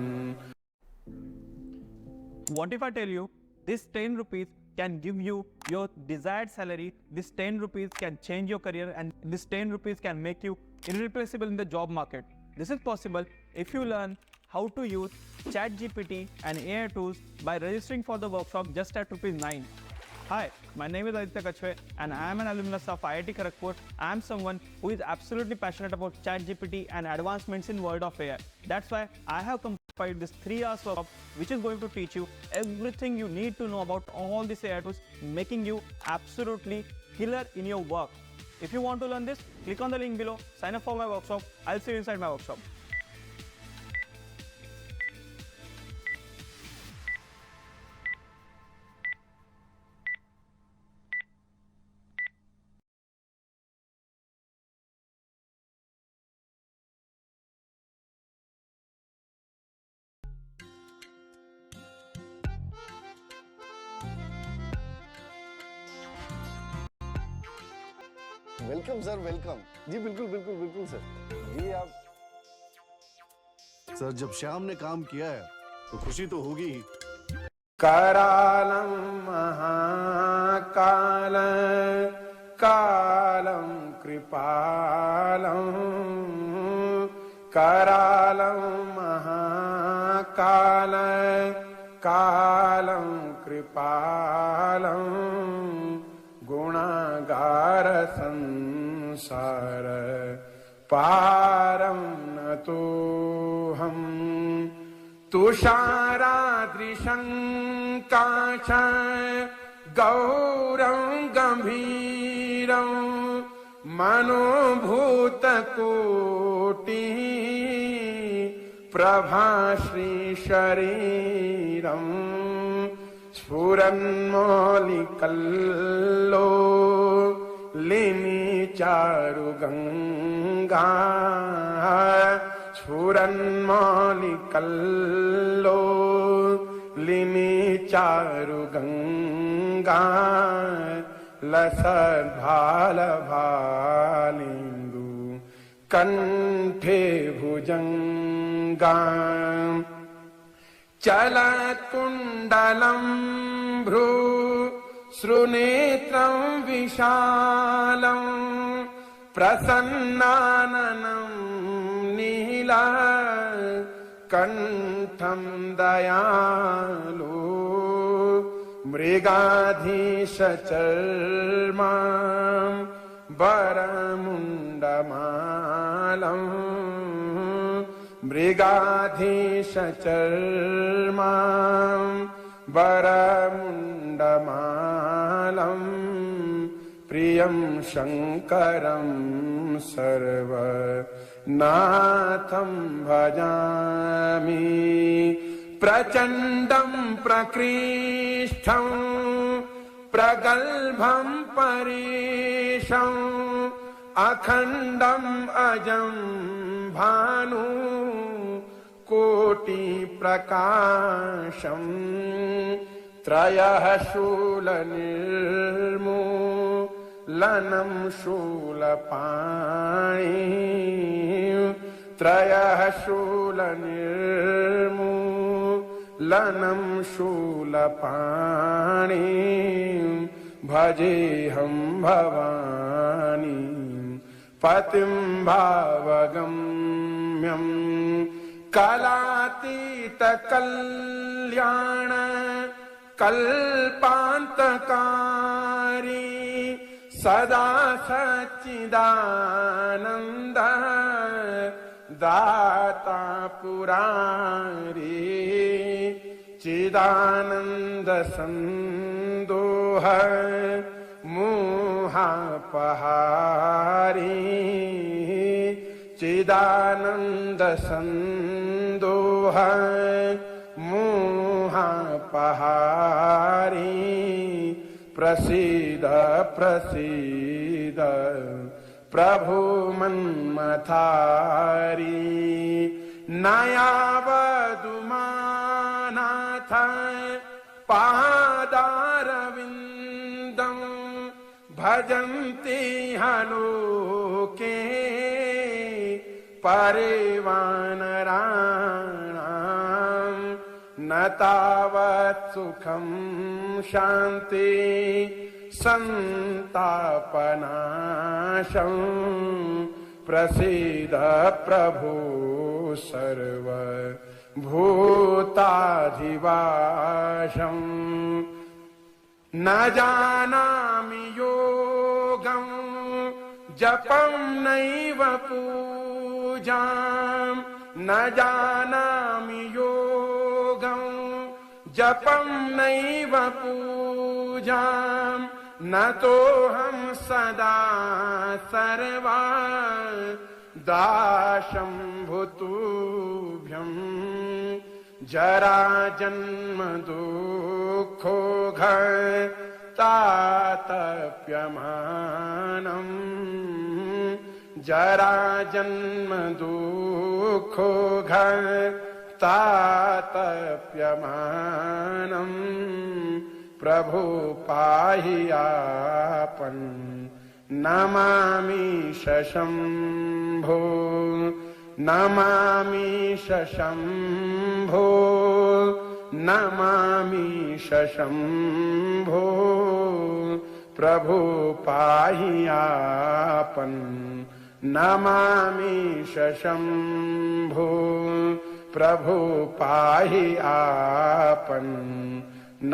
What if I tell you this 10 rupees can give you your desired salary, this 10 rupees can change your career, and this 10 rupees can make you irreplaceable in the job market? This is possible if you learn how to use ChatGPT and AI tools by registering for the workshop just at ₹9. Hi, my name is Aditya Kachwe and I am an alumnus of IIT Kharagpur. I am someone who is absolutely passionate about ChatGPT and advancements in world of AI. That's why I have compiled this 3 hours workshop which is going to teach you everything you need to know about all these AI tools, making you absolutely killer in your work. If you want to learn this, click on the link below, sign up for my workshop. I'll see you inside my workshop. Welcome sir, welcome जी। बिल्कुल बिल्कुल बिल्कुल sir जी। आप sir जब श्याम ने काम किया है तो खुशी तो होगी ही। करालं महाकाल कालं कृपालं करालं महाकाल कालं कृपालं गुणागार संसार पारं नतोऽहं तुषारादृशं काश गौरं गंभीरं मनोभूतकोटि प्रभाश्री शरीरं स्फुरन्मौलिकल्लो लिनि चारुगंगा स्फुरन्मौलिकल्लो लिनि चारुगंगा लसद्भालभालिन्दु कंठे भुजंगा चलत्कुण्डलं भ्रू श्रुनेत्रं विशालं प्रसन्नाननं नीला कंठं दयालु मृगाधीशचर्मा वरमुण्डमालं मृगाधीशचर्मा वरमुण्डमालं प्रियं शङ्करं सर्वनाथं भजामि प्रचण्डं प्रकृष्टं प्रगल्भं परेशं अखण्डम् अजं भानु कोटि प्रकाशं त्रयः शूलनिर्मूलनं शूलपाणि त्रयः शूलनिर्मूलनं शूलपाणि भजेऽहं भवानी पतिं भावगम्यं कलातीतकल्याण कल्पान्तकारी सदा सच्चिदानन्द दाता पुरारी चिदानन्द संदोह मोहापहारी चिदानन्द संदोह मोहापहारी प्रसीद प्रसीद प्रभु मन्मथारी नयावदुमानाथ पादारविन्दं भजन्ति हलोके परिवानराणां न तावत् सुखं शान्ति संतापनाशं प्रसीद प्रभु सर्वभूताधिवासं न जानामि योगं जपं नैव पूजां न जानामि योगं जपं नैव पूजां न तोऽहं सदा सर्वा दाशं भूतुभ्यं जरा जन्म दुःखो तातप्यमानं जरा जन्म दुःखो तातप्यमानं प्रभु पाहि आपन् नमामि शशम्भो नमामि शशम्भो नमामि शम्भो प्रभु पाहि आपन नमामि शम्भो प्रभु पाहि आपन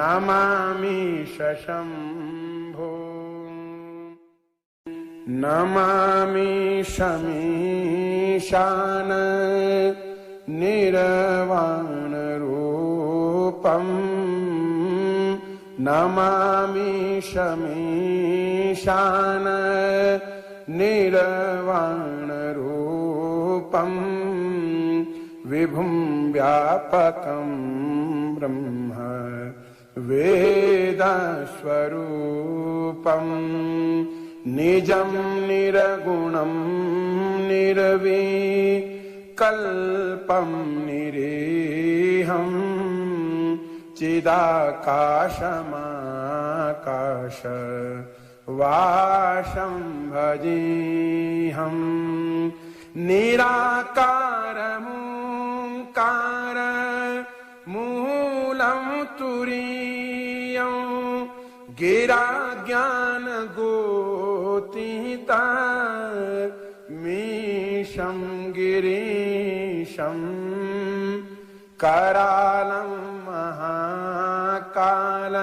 नमामि शम्भो नमामि शमीशान निर्वाण रूपम् नमामि शमीशान निर्वाण रूपम् विभुं व्यापकं ब्रह्म वेदस्वरूपम् निजं निरगुणं निर्विकल्पं निरीहं चिदाकाशमाकाश वाशं भजेऽहं निराकारमोङ्कार मूलं तुरीयं गिरा ज्ञान गोतीता मीशं गिरीशं करालं महाकाल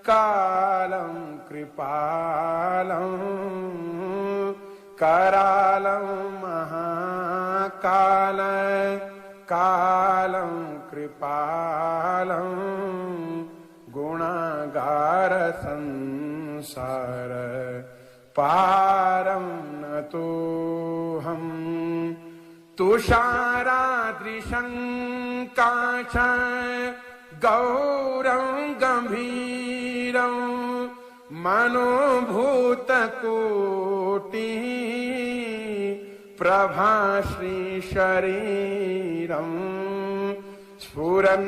कालं कृपालं करालं महाकाल कालं कृपालं गुणागार संसार पारं नतोऽहं तुषारादृशं काश गौरं गंभीरं मनोभूतकोटि प्रभाश्री शरीरं स्फुरन्मौलिकल्लो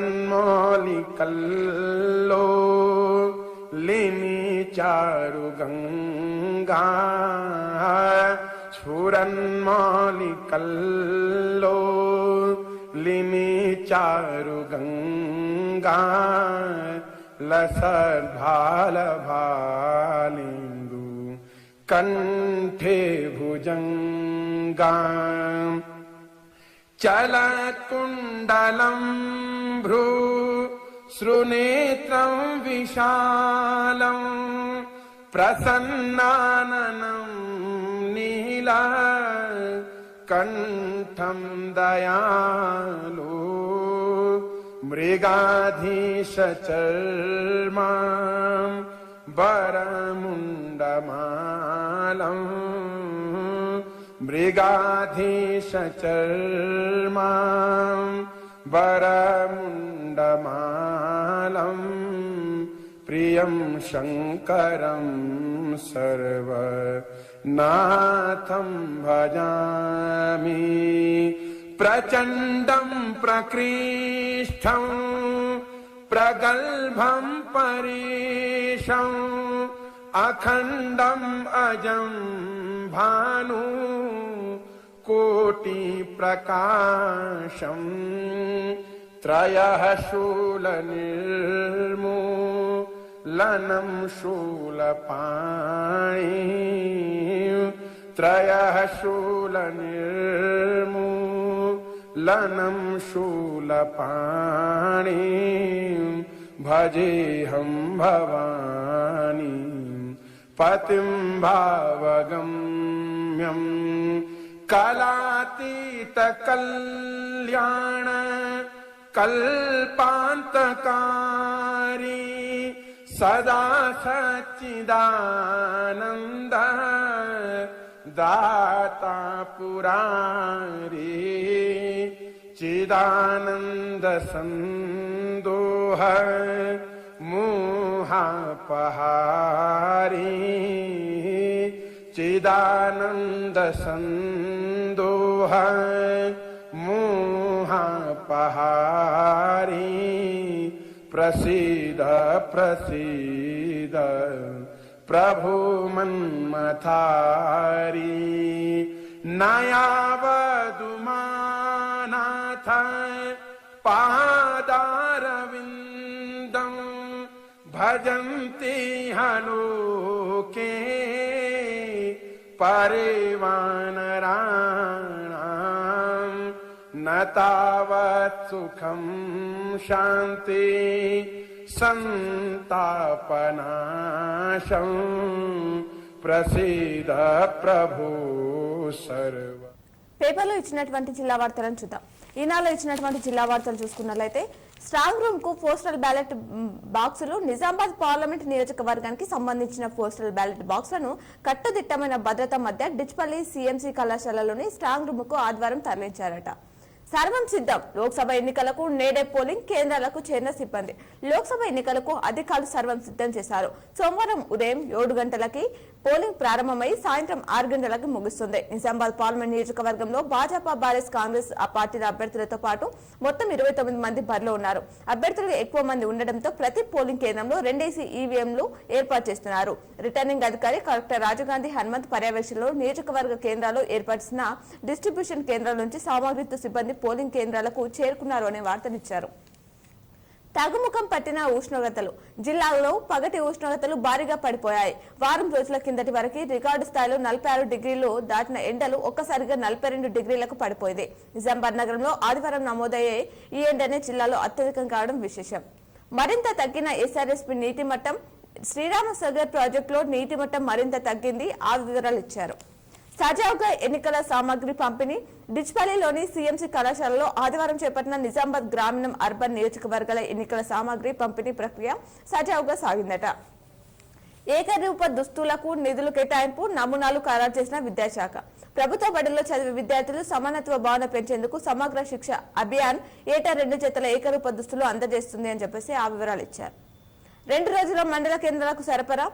लिनि चारुगंगा स्फुरन्मौलिकल्लो लिनि चारुगंगा लसद्भालभालिन्दु कंठे भुजंगा चलत्कुण्डलं भ्रू श्रुनेत्रं विशालं प्रसन्नाननं नीला कंठं दयालु मृगाधीशचर्मा वरमुण्डमालं मृगाधीशचर्मा वरमुण्डमालं प्रियं शङ्करं सर्वनाथं भजामि प्रचण्डं प्रकृष्टं प्रगल्भं परेशं अखण्डं अजं भानु कोटि प्रकाशं त्रयः शूलनिर्मूलनं शूलपाणि त्रयः शूलनिर्मूलनं शूलपाणि भजेऽहं भवानी पतिं भावगम्यं कलातीत कल्याण कल्पान्तकारी सदा सच्चिदानन्द दाता पुरारी चिदानन्द संदोह मोहापहारी चिदानन्द संदोह मोहापहारी प्रसीद प्रसीद प्रभु मन्मथारी नयावदुमानाथ पादा चरणारविन्दं भजन्ति हलोके परिवानराणां न तावत् सुखं शान्ति संतापनाशं प्रसीद प्रभु सर्व. పేపర్లో ఇచ్చినటువంటి జిల్లా వార్తలను చూద్దాం. ఈనాడులో ఇచ్చినటువంటి జిల్లా వార్తలు చూసుకున్నట్లయితే స్ట్రాంగ్ రూమ్ కు పోస్టల్ బ్యాలెట్ బాక్సులు నిజామాబాద్ పార్లమెంట్ నియోజకవర్గానికి సంబంధించిన పోస్టల్ బ్యాలెట్ బాక్సులను కట్టుదిట్టమైన భద్రత మధ్య డిచ్పల్లి సిఎంసి కళాశాలలోని స్ట్రాంగ్ రూమ్ కు ఆదివారం తరలించారట. సర్వం సిద్ధం. లోక్సభ ఎన్నికలకు నేడే పోలింగ్ కేంద్రాలకు చేరిన సిబ్బంది లోక్సభ ఎన్నికలకు అధికారులు సర్వం సిద్ధం చేశారు. సోమవారం ఉదయం 7 గంటలకి పోలింగ్ ప్రారంభమై సాయంత్రం 6 గంటలకు ముగుస్తుంది. నిజామాబాద్ పార్లమెంట్ నియోజకవర్గంలో భాజపా బీఆర్ఎస్ కాంగ్రెస్ ఆ పార్టీల అభ్యర్థులతో పాటు మొత్తం 29 మంది బరిలో ఉన్నారు. అభ్యర్థులు ఎక్కువ మంది ఉండడంతో ప్రతి పోలింగ్ కేంద్రంలో 2 ఈవీఎంలు ఏర్పాటు చేస్తున్నారు. రిటర్నింగ్ అధికారి కలెక్టర్ రాజీవ్ హనుమంత్ పర్యవేక్షణలో నియోజకవర్గ కేంద్రాల్లో ఏర్పరిచిన డిస్ట్రిబ్యూషన్ కేంద్రాల నుంచి సామగ్రితో సిబ్బంది పోలింగ్ కేంద్రాలకు చేరుకున్నారు అనే వార్తనిచ్చారు. తగ్గుముఖం పట్టిన ఉష్ణోగ్రతలు. జిల్లాలో పగటి ఉష్ణోగ్రతలు భారీగా పడిపోయాయి. వారం రోజుల కిందటి వరకు రికార్డు స్థాయిలో 46 డిగ్రీలు దాటిన ఎండలు ఒక్కసారిగా 42 డిగ్రీలకు పడిపోయింది. నిజామాబాద్ నగరంలో ఆదివారం నమోదయ్యే ఈ ఎండనే జిల్లాలో అత్యధికం కావడం విశేషం. మరింత తగ్గిన ఎస్ఆర్ఎస్పీ నీటి మట్టం. శ్రీరామసాగర్ ప్రాజెక్టులో నీటి మట్టం మరింత తగ్గింది. ఆ వివరాలు ఇచ్చారు. సజావుగా ఎన్నికల సామాగ్రి పంపిణీ. డిచ్పల్లిలోని సిఎంసి కళాశాలలో ఆదివారం చేపట్టిన నిజామాబాద్ గ్రామీణ అర్బన్ నియోజకవర్గాల ఎన్నికల సామాగ్రి పంపిణీ ప్రక్రియ సజావుగా సాగిందట. ఏకరూప దుస్తులకు నిధులు కేటాయింపు నమూనాలు ఖరారు చేసిన విద్యాశాఖ. ప్రభుత్వ బడుల్లో చదివే విద్యార్థులు సమానత్వ భావన పెంచేందుకు సమగ్ర శిక్ష అభియాన్ ఏటా 2 జతల ఏకరూప దుస్తులు అందజేస్తుంది అని చెప్పేసి ఆ వివరాలు ఇచ్చారు. 2 రోజుల మండల కేంద్రాలకు సరఫరా.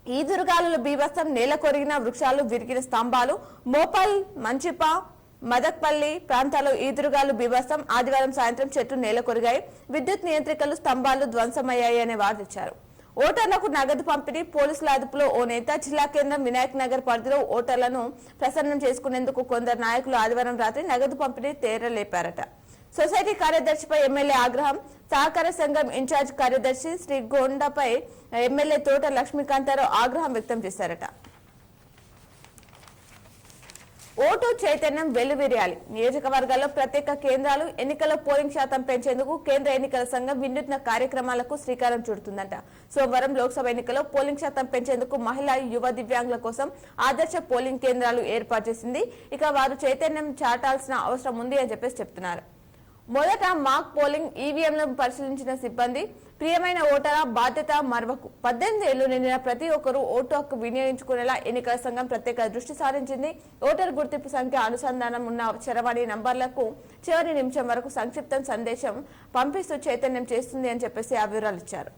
ఈదురుగాలుల బీభత్సం. నేల కొరిగిన వృక్షాలు, విరిగిన స్తంభాలు. మోపాల్, మంచిప, మదక్పల్లి ప్రాంతాల్లో ఈదురుగాలు బీభత్సం. ఆదివారం సాయంత్రం చెట్లు నేల కొరిగాయి. విద్యుత్ నియంత్రికలు, స్తంభాలు ధ్వంసమయ్యాయి అనే వార్తిచ్చారు. ఓటర్లకు నగదు పంపిణీ. పోలీసుల అదుపులో ఓ నేత. జిల్లా కేంద్రం వినాయక్ నగర్ పరిధిలో ఓటర్లను ప్రసన్నం చేసుకునేందుకు కొందరు నాయకులు ఆదివారం రాత్రి నగదు పంపిణీ తేరలేపారట. సొసైటీ కార్యదర్శిపై ఎమ్మెల్యే ఆగ్రహం. సహకార సంఘం ఇన్ఛార్జ్ కార్యదర్శి శ్రీ గోండపై ఎమ్మెల్యే తోట లక్ష్మీకాంతారావు ఆగ్రహం వ్యక్తం చేశారట. ఓటు చైతన్యం వెల్లువిరియాలి. నియోజకవర్గాల్లో ప్రత్యేక కేంద్రాలు. ఎన్నికల పోలింగ్ శాతం పెంచేందుకు కేంద్ర ఎన్నికల సంఘం వినూత్న కార్యక్రమాలకు శ్రీకారం చుడుతుందంట. సోమవారం లోక్సభ ఎన్నికల్లో పోలింగ్ శాతం పెంచేందుకు మహిళా, యువ దివ్యాంగుల కోసం ఆదర్శ పోలింగ్ కేంద్రాలు ఏర్పాటు చేసింది. ఇక వారు చైతన్యం చాటాల్సిన అవసరం ఉంది అని చెప్పేసి చెప్తున్నారు. మొదట మాక్ పోలింగ్ ఈవీఎంలను పరిశీలించిన సిబ్బంది ప్రియమైన ఓటరా బాధ్యత మరవకు. 18 ఏళ్లు నిండిన ప్రతి ఒక్కరూ ఓటు హక్కు వినియోగించుకునేలా ఎన్నికల సంఘం ప్రత్యేక దృష్టి సారించింది. ఓటరు గుర్తింపు సంఖ్య అనుసంధానం ఉన్న చరవాణి నంబర్లకు చివరి నిమిషం వరకు సంక్షిప్త సందేశం పంపిస్తూ చైతన్యం చేస్తుంది అని చెప్పేసి ఆ వివరాలు ఇచ్చారు.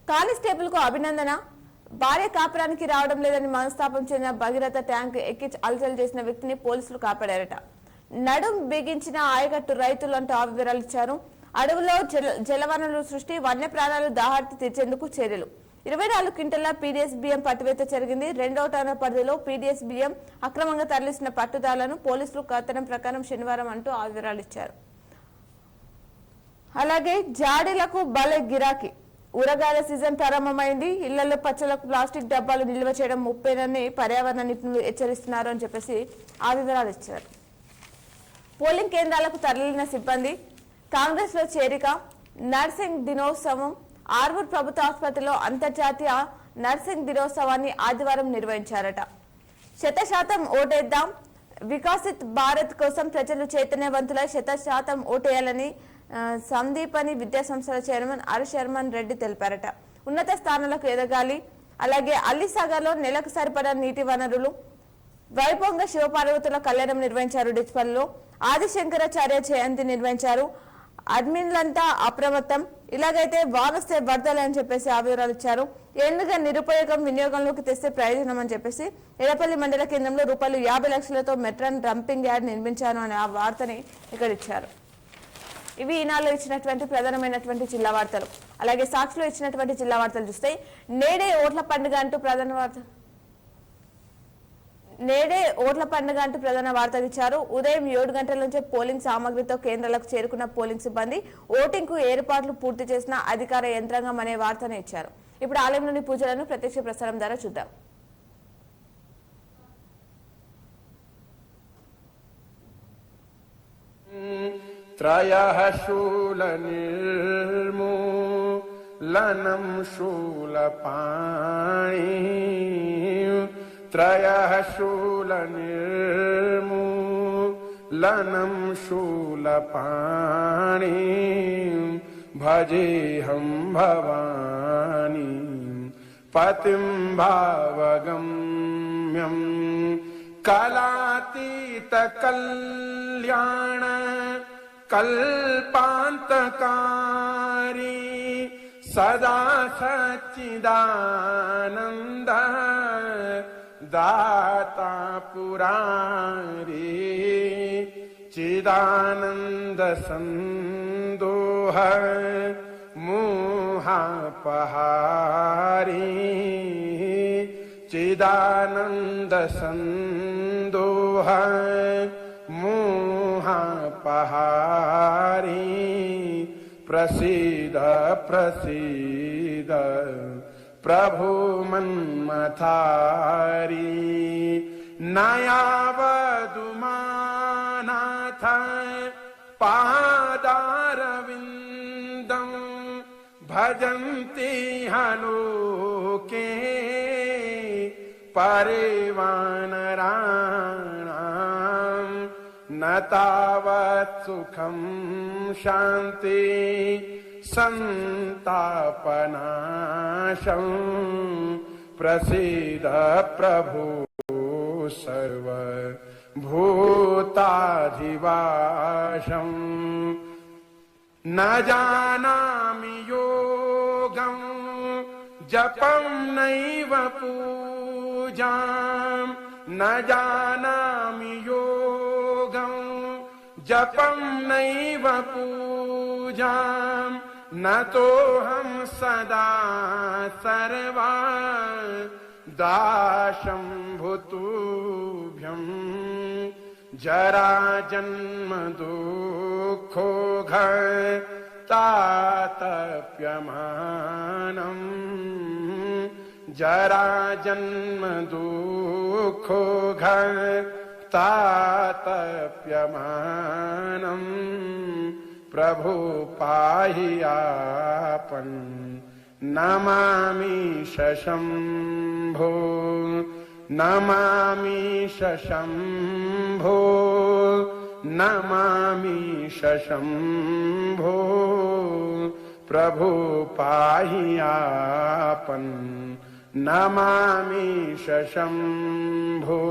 కానిస్టేబుల్ కు అభినందన. భార్య కాపురానికి రావడం లేదని మనస్తాపం చెందిన భగీరథ ట్యాంక్ ఎక్కి అలసలు చేసిన వ్యక్తిని పోలీసులు కాపాడారట. నడుం బిగించిన ఆయకట్టు రైతులు అంటూ ఆ వివరాలు ఇచ్చారు. అడవుల్లో జలవనరుల సృష్టి. వన్య ప్రాణాలు దాహార్తి తీర్చేందుకు చర్యలు. 24 క్వింటల పీడీఎస్ బియ్యం పట్టువేత జరిగింది. 2వ టౌన్ పరిధిలో పీడీఎస్ బియ్యం అక్రమంగా తరలిసిన పట్టుదారులను పోలీసులు కథనం ప్రకారం శనివారం అంటూ ఆ వివరాలు ఇచ్చారు. అలాగే జాడీలకు బలే గిరాకీ. ఊరగాయల సీజన్ ప్రారంభమైంది. ఇళ్లలో పచ్చలకు ప్లాస్టిక్ డబ్బాలు నిల్వ చేయడం ముప్పేనని పర్యావరణ నిపుణులు హెచ్చరిస్తున్నారు అని చెప్పేసి ఆ వివరాలు ఇచ్చారు. పోలింగ్ కేంద్రాలకు తరలిన సిబ్బంది. కాంగ్రెస్ లో చేరిక. నర్సింగ్ దినోత్సవం. ఆర్మూర్ ప్రభుత్వ ఆసుపత్రిలో అంతర్జాతీయ నర్సింగ్ దినోత్సవాన్ని ఆదివారం నిర్వహించారట. 100% ఓటేద్దాం. వికసిత్ భారత్ కోసం ప్రజలు చైతన్యవంతులై 100% ఓటేయాలని సందీపని విద్యా సంస్థల చైర్మన్ ఆర్ శర్మన్ రెడ్డి తెలిపారట. ఉన్నత స్థానాలకు ఎదగాలి. అలాగే అల్లిసాగర్ లో నెలకు సరిపడా నీటి వనరులు. వైభవంగా శివపార్వతుల కళ్యాణం నిర్వహించారు. డిచ్పల్లిలో ఆదిశంకరాచార్య జయంతి నిర్వహించారు. అడ్మిన్లంతా అప్రమత్తం. ఇలాగైతే వానొస్తే వరదలు అని చెప్పేసి ఆ వివరాలు ఇచ్చారు. ఏళ్లుగా నిరుపయోగం వినియోగంలోకి తెస్తే ప్రయోజనం అని చెప్పేసి ఎడపల్లి మండల కేంద్రంలో రూపాయలు 50 లక్షలతో మెట్రాన్ డంపింగ్ యార్డ్ నిర్మించాను అనే ఆ వార్తని ఇక్కడ ఇచ్చారు. ఇవి ఈనాడులో ఇచ్చినటువంటి ప్రధానమైనటువంటి జిల్లా వార్తలు. అలాగే సాక్షిలో ఇచ్చినటువంటి జిల్లా వార్తలు చూస్తే నేడే ఓట్ల పండుగ అంటూ ప్రధాన వార్త. నేడే ఓట్ల పండుగ అంటూ ప్రధాన వార్తలు ఇచ్చారు. ఉదయం 7 గంటల నుంచే పోలింగ్ సామగ్రితో కేంద్రాలకు చేరుకున్న పోలింగ్ సిబ్బంది ఓటింగ్ కు ఏర్పాట్లు పూర్తి చేసిన అధికార యంత్రాంగం అనే వార్తను ఇచ్చారు. ఇప్పుడు ఆలయంలోని పూజలను ప్రత్యక్ష ప్రసారం ద్వారా చూద్దాం. त्रयः शूलनिर्मूलनं शूलपाणि त्रयः शूलनिर्मूलनं शूलपाणि भजेऽहं भवानी पतिं भावगम्यं कलातीतकल्याण कल्पान्तकारी सदा सच्चिदानन्द दाता पुरारी चिदानन्द संदोह मोहापहारी चिदानन्द संदोह मोहापहारी प्रसीद प्रसीद प्रभु मन्मथारी नयावदुमानाथ पादारविन्दं भजन्ति हलोके परिवानराणां न तावत् सुखं शान्ति संतापनाशं प्रसीद प्रभु सर्वभूताधिवासं न जानामि योगं जपं नैव पूजां न जानामि योगं जपं नैव पूजां न तोऽहं सदा सर्वा दाशं भूतुभ्यं जरा जन्म दुःखो तातप्यमानम् जरा जन्म दुःखो तातप्यमानम् प्रभु पाहि आपन् नमामि शशम्भो नमामि शशम्भो नमामि शशम्भो प्रभु पाहि आपन् नमामि शशम्भो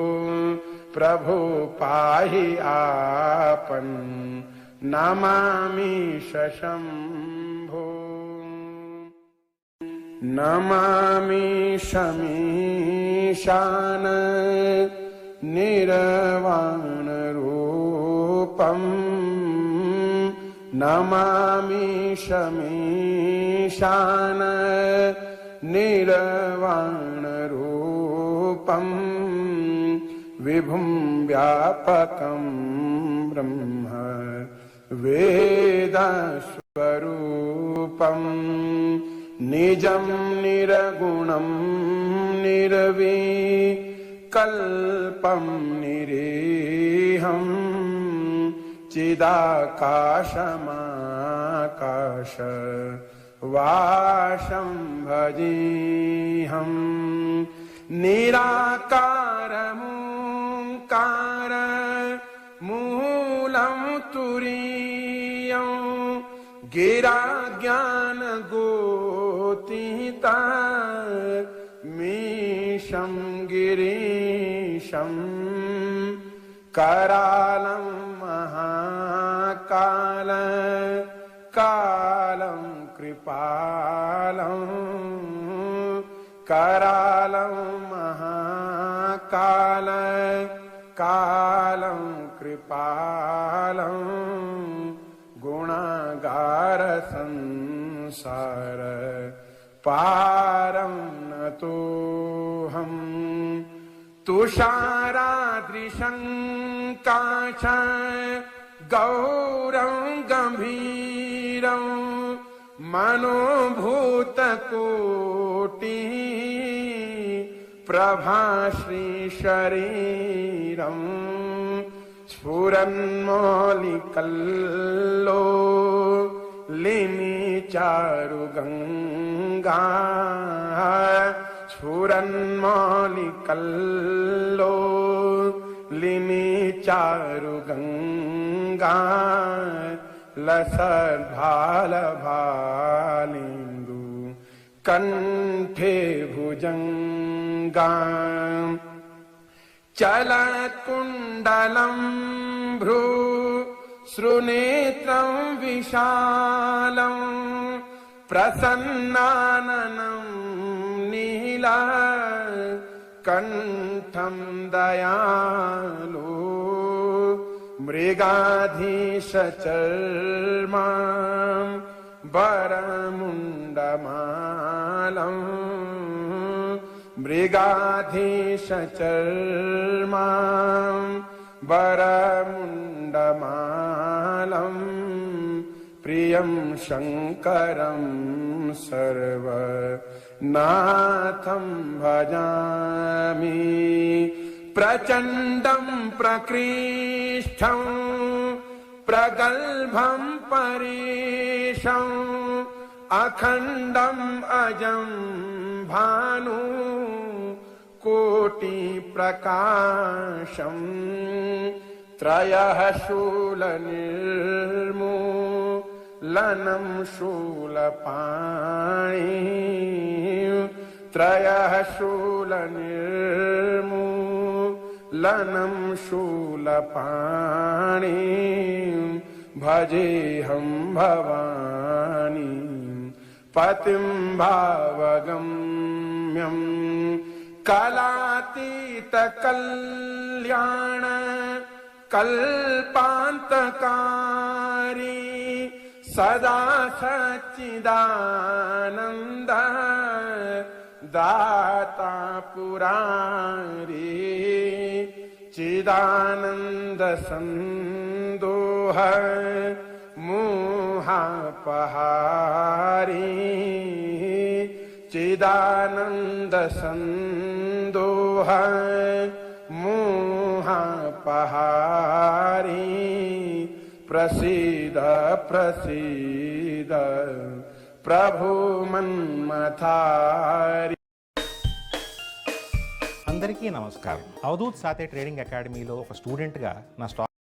प्रभु पाहि आपन् नमामि शशम्भो नमामि शमीशान निर्वाण रूपम् नमामि शमीशान निर्वाण रूपम् विभुं व्यापकं ब्रह्म वेदस्वरूपम् निजं निरगुणं निर्विकल्पं निरीहं चिदाकाशमाकाश वाशं भजेऽहं निराकारमोङ्कार मूलं तुरीयं गिरा ज्ञान गोतीता मीशं गिरीशं करालं महाकाल कालं कृपालं करालं महाकाल कालं कृपालं गुणागार संसार पारं नतोऽहं तुषारादृशं काश गौरं गंभीरं मनोभूतकोटि प्रभाश्री शरीरं स्फुरन्मौलिकल्लो लिनि चारुगंगा स्फुरन्मौलिकल्लो लिनि चारुगंगा लसद्भालभालिन्दु कंठे भुजंगा चलत्कुण्डलं भ्रू श्रुनेत्रं विशालं प्रसन्नाननं नीला कंठं दयालु मृगाधीशचर्मा वरमुण्डमालं मृगाधीशचर्मा वरमुण्डमालं प्रियं शङ्करं सर्वनाथं भजामि प्रचण्डं प्रकृष्टं प्रगल्भं परेशम् अखण्डम् अजं भानु कोटि प्रकाशम् त्रयः शूलनिर्मूलनं शूलपाणि त्रयः शूलनिर्मूलनं शूलपाणि भजेऽहं भवानी पतिं भावगम्यं कलातीत कल्याण कल्पान्तकारी सदा सच्चिदानन्द दाता पुरारी चिदानन्द संदोह मोहापहारी चिदानंद संदोह मोहापहारी प्रसीद प्रसीद प्रभु मन्मथारी. అందరికీ నమస్కారం. అవధూత్ సాతే ట్రేడింగ్ అకాడమీలో ఒక స్టూడెంట్గా నా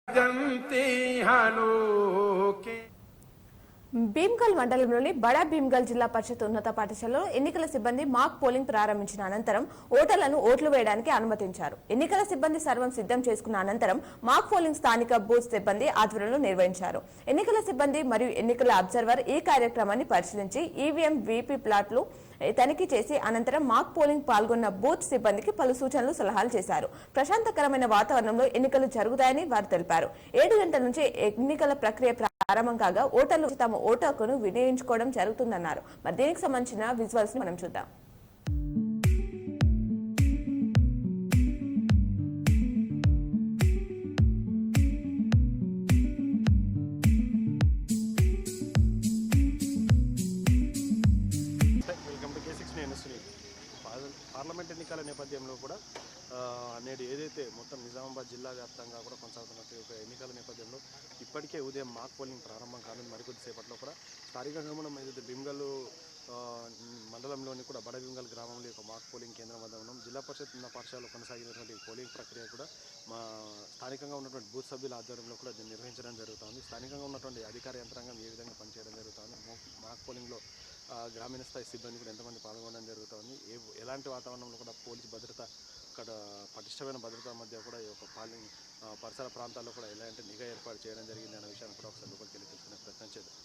జంతి హలోకే భీమ్గల్ మండలంలోని బడా భీమ్గల్ జిల్లా పరిషత్ ఉన్నత పాఠశాలలో ఎన్నికల సిబ్బంది మాక్ పోలింగ్ ప్రారంభించిన అనంతరం ఓటర్లను ఓట్లు వేయడానికి అనుమతించారు. ఎన్నికల సిబ్బంది సర్వం సిద్ధం చేసుకున్న అనంతరం మాక్ పోలింగ్ స్థానిక బూత్ సిబ్బంది ఆధ్వర్యంలో నిర్వహించారు. ఎన్నికల సిబ్బంది మరియు ఎన్నికల అబ్జర్వర్ ఈ కార్యక్రమాన్ని పరిశీలించి ఈవీఎం వీపీ ప్లాట్లు తనిఖీ చేసి అనంతరం మాక్ పోలింగ్ పాల్గొన్న బూత్ సిబ్బందికి పలు సూచనలు సలహాలు చేశారు. ప్రశాంతకరమైన వాతావరణంలో ఎన్నికలు జరుగుతాయని వారు తెలిపారు. 7 గంటల నుంచి ఎన్నికల ప్రక్రియ ప్రారంభం కాగా ఓటర్లు తమ ఓటు హక్కును వినియోగించుకోవడం జరుగుతుందన్నారు. మరి దీనికి సంబంధించిన విజువల్స్ మనం చూద్దాం. వెల్కమ్ టు K6 నేను సునీల్. పార్లమెంట్ ఎన్నికల నేపథ్యంలో కూడా నేడు ఏదైతే మొత్తం నిజామాబాద్ జిల్లా వ్యాప్తంగా కూడా కొనసాగుతున్న ఒక ఎన్నికల నేపథ్యంలో ఇప్పటికే ఉదయం మాక్ పోలింగ్ ప్రారంభం కానుంది. మరికొద్దిసేపట్లో కూడా స్థానికంగా మనం ఏదైతే భీమ్గల్ మండలంలోని కూడా బడ భీమ్గల్ గ్రామంలో ఒక మాక్ పోలింగ్ కేంద్రం వద్ద ఉన్నాం. జిల్లా పరిషత్ ఉన్న పాఠశాలలో కొనసాగినటువంటి పోలింగ్ ప్రక్రియ కూడా మా స్థానికంగా ఉన్నటువంటి బూత్ సభ్యుల ఆధ్వర్యంలో కూడా దీన్ని నిర్వహించడం జరుగుతుంది. స్థానికంగా ఉన్నటువంటి అధికార యంత్రాంగం ఏ విధంగా పనిచేయడం జరుగుతుంది, మాక్ పోలింగ్లో గ్రామీణ స్థాయి సిబ్బంది కూడా ఎంతమంది పాల్గొనడం జరుగుతుంది, ఎలాంటి వాతావరణంలో కూడా పోలీసు భద్రత అక్కడ పటిష్టమైన భద్రత మధ్య కూడా ఈ యొక్క పరిసర ప్రాంతాల్లో కూడా ఎలాంటి నిఘా ఏర్పాటు చేయడం జరిగింది అనే విషయాన్ని కూడా ఒకసారి లోపలికి వెళ్ళి తెలుసుకునే ప్రయత్నం చేద్దాం.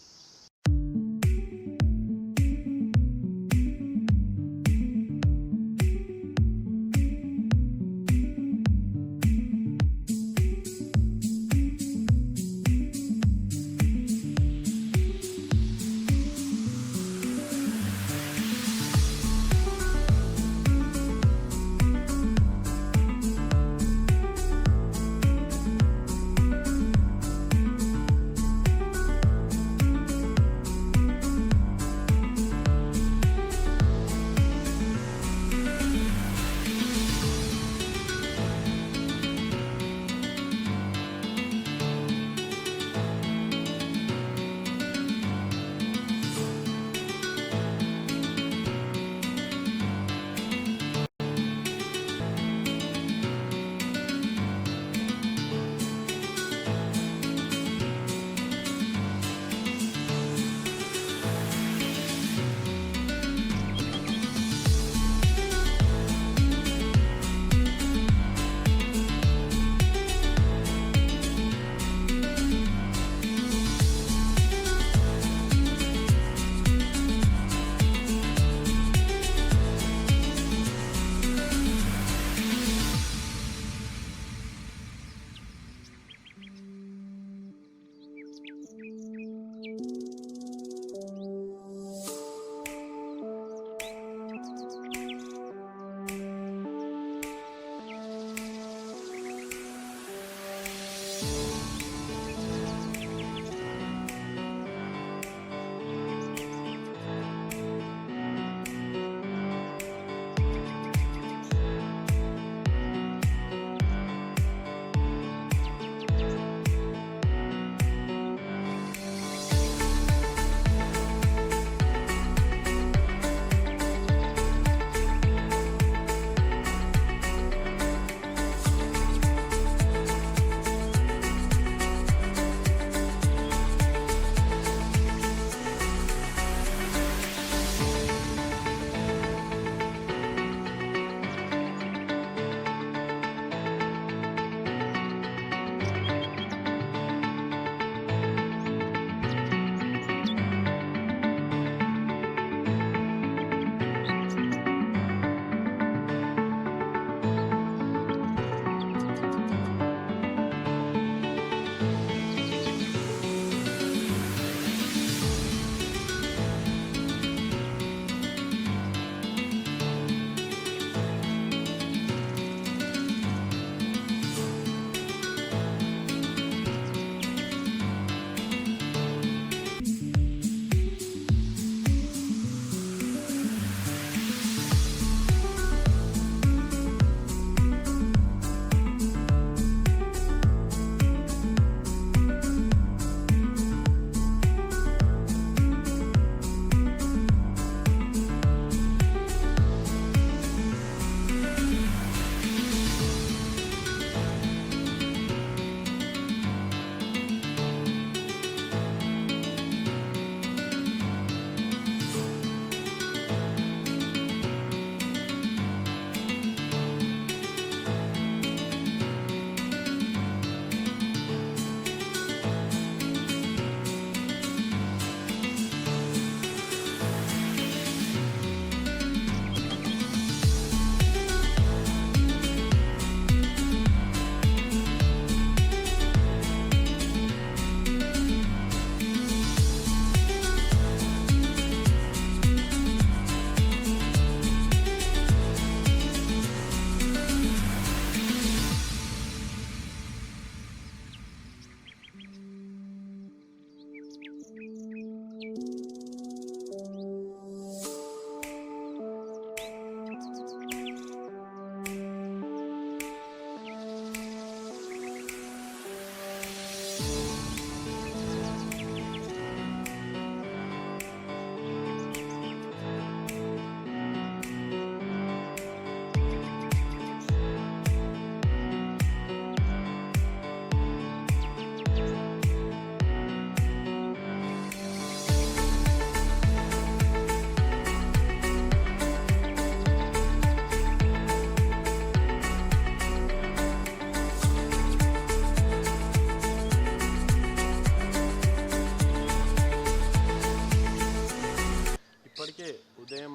ఇప్పటికే ఉదయం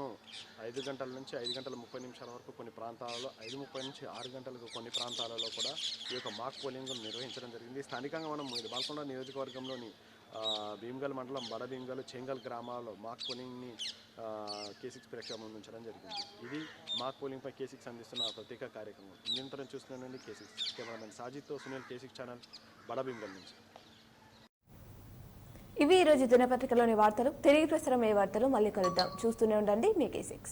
5 గంటల నుంచి 5 గంటల 30 నిమిషాల వరకు కొన్ని ప్రాంతాలలో 5:30 నుంచి 6 గంటలకు కొన్ని ప్రాంతాలలో కూడా ఈ యొక్క మాక్ పోలింగ్ నిర్వహించడం జరిగింది. స్థానికంగా మనం ఇది బాల్కొండ నియోజకవర్గంలోని భీమ్గల్ మండలం బడ భీమ్గల్ చెంగల్ గ్రామాల్లో మాక్ పోలింగ్ని K6 ప్రేక్షకులను ఉంచడం జరిగింది. ఇది మాక్ పోలింగ్పై K6 అందిస్తున్న ప్రత్యేక కార్యక్రమం. నిరంతరం చూస్తున్నానండి K6 కెమెరామెన్ సాజిత్తో సునీల్, K6 ఛానల్ బడ భీమ్గల్ నుంచి. ఇవి ఈరోజు దినపత్రికలోని వార్తలు. తిరిగి ప్రసారం ఏ వార్తలు మళ్ళీ కలుద్దాం. చూస్తూనే ఉండండి మీ K6.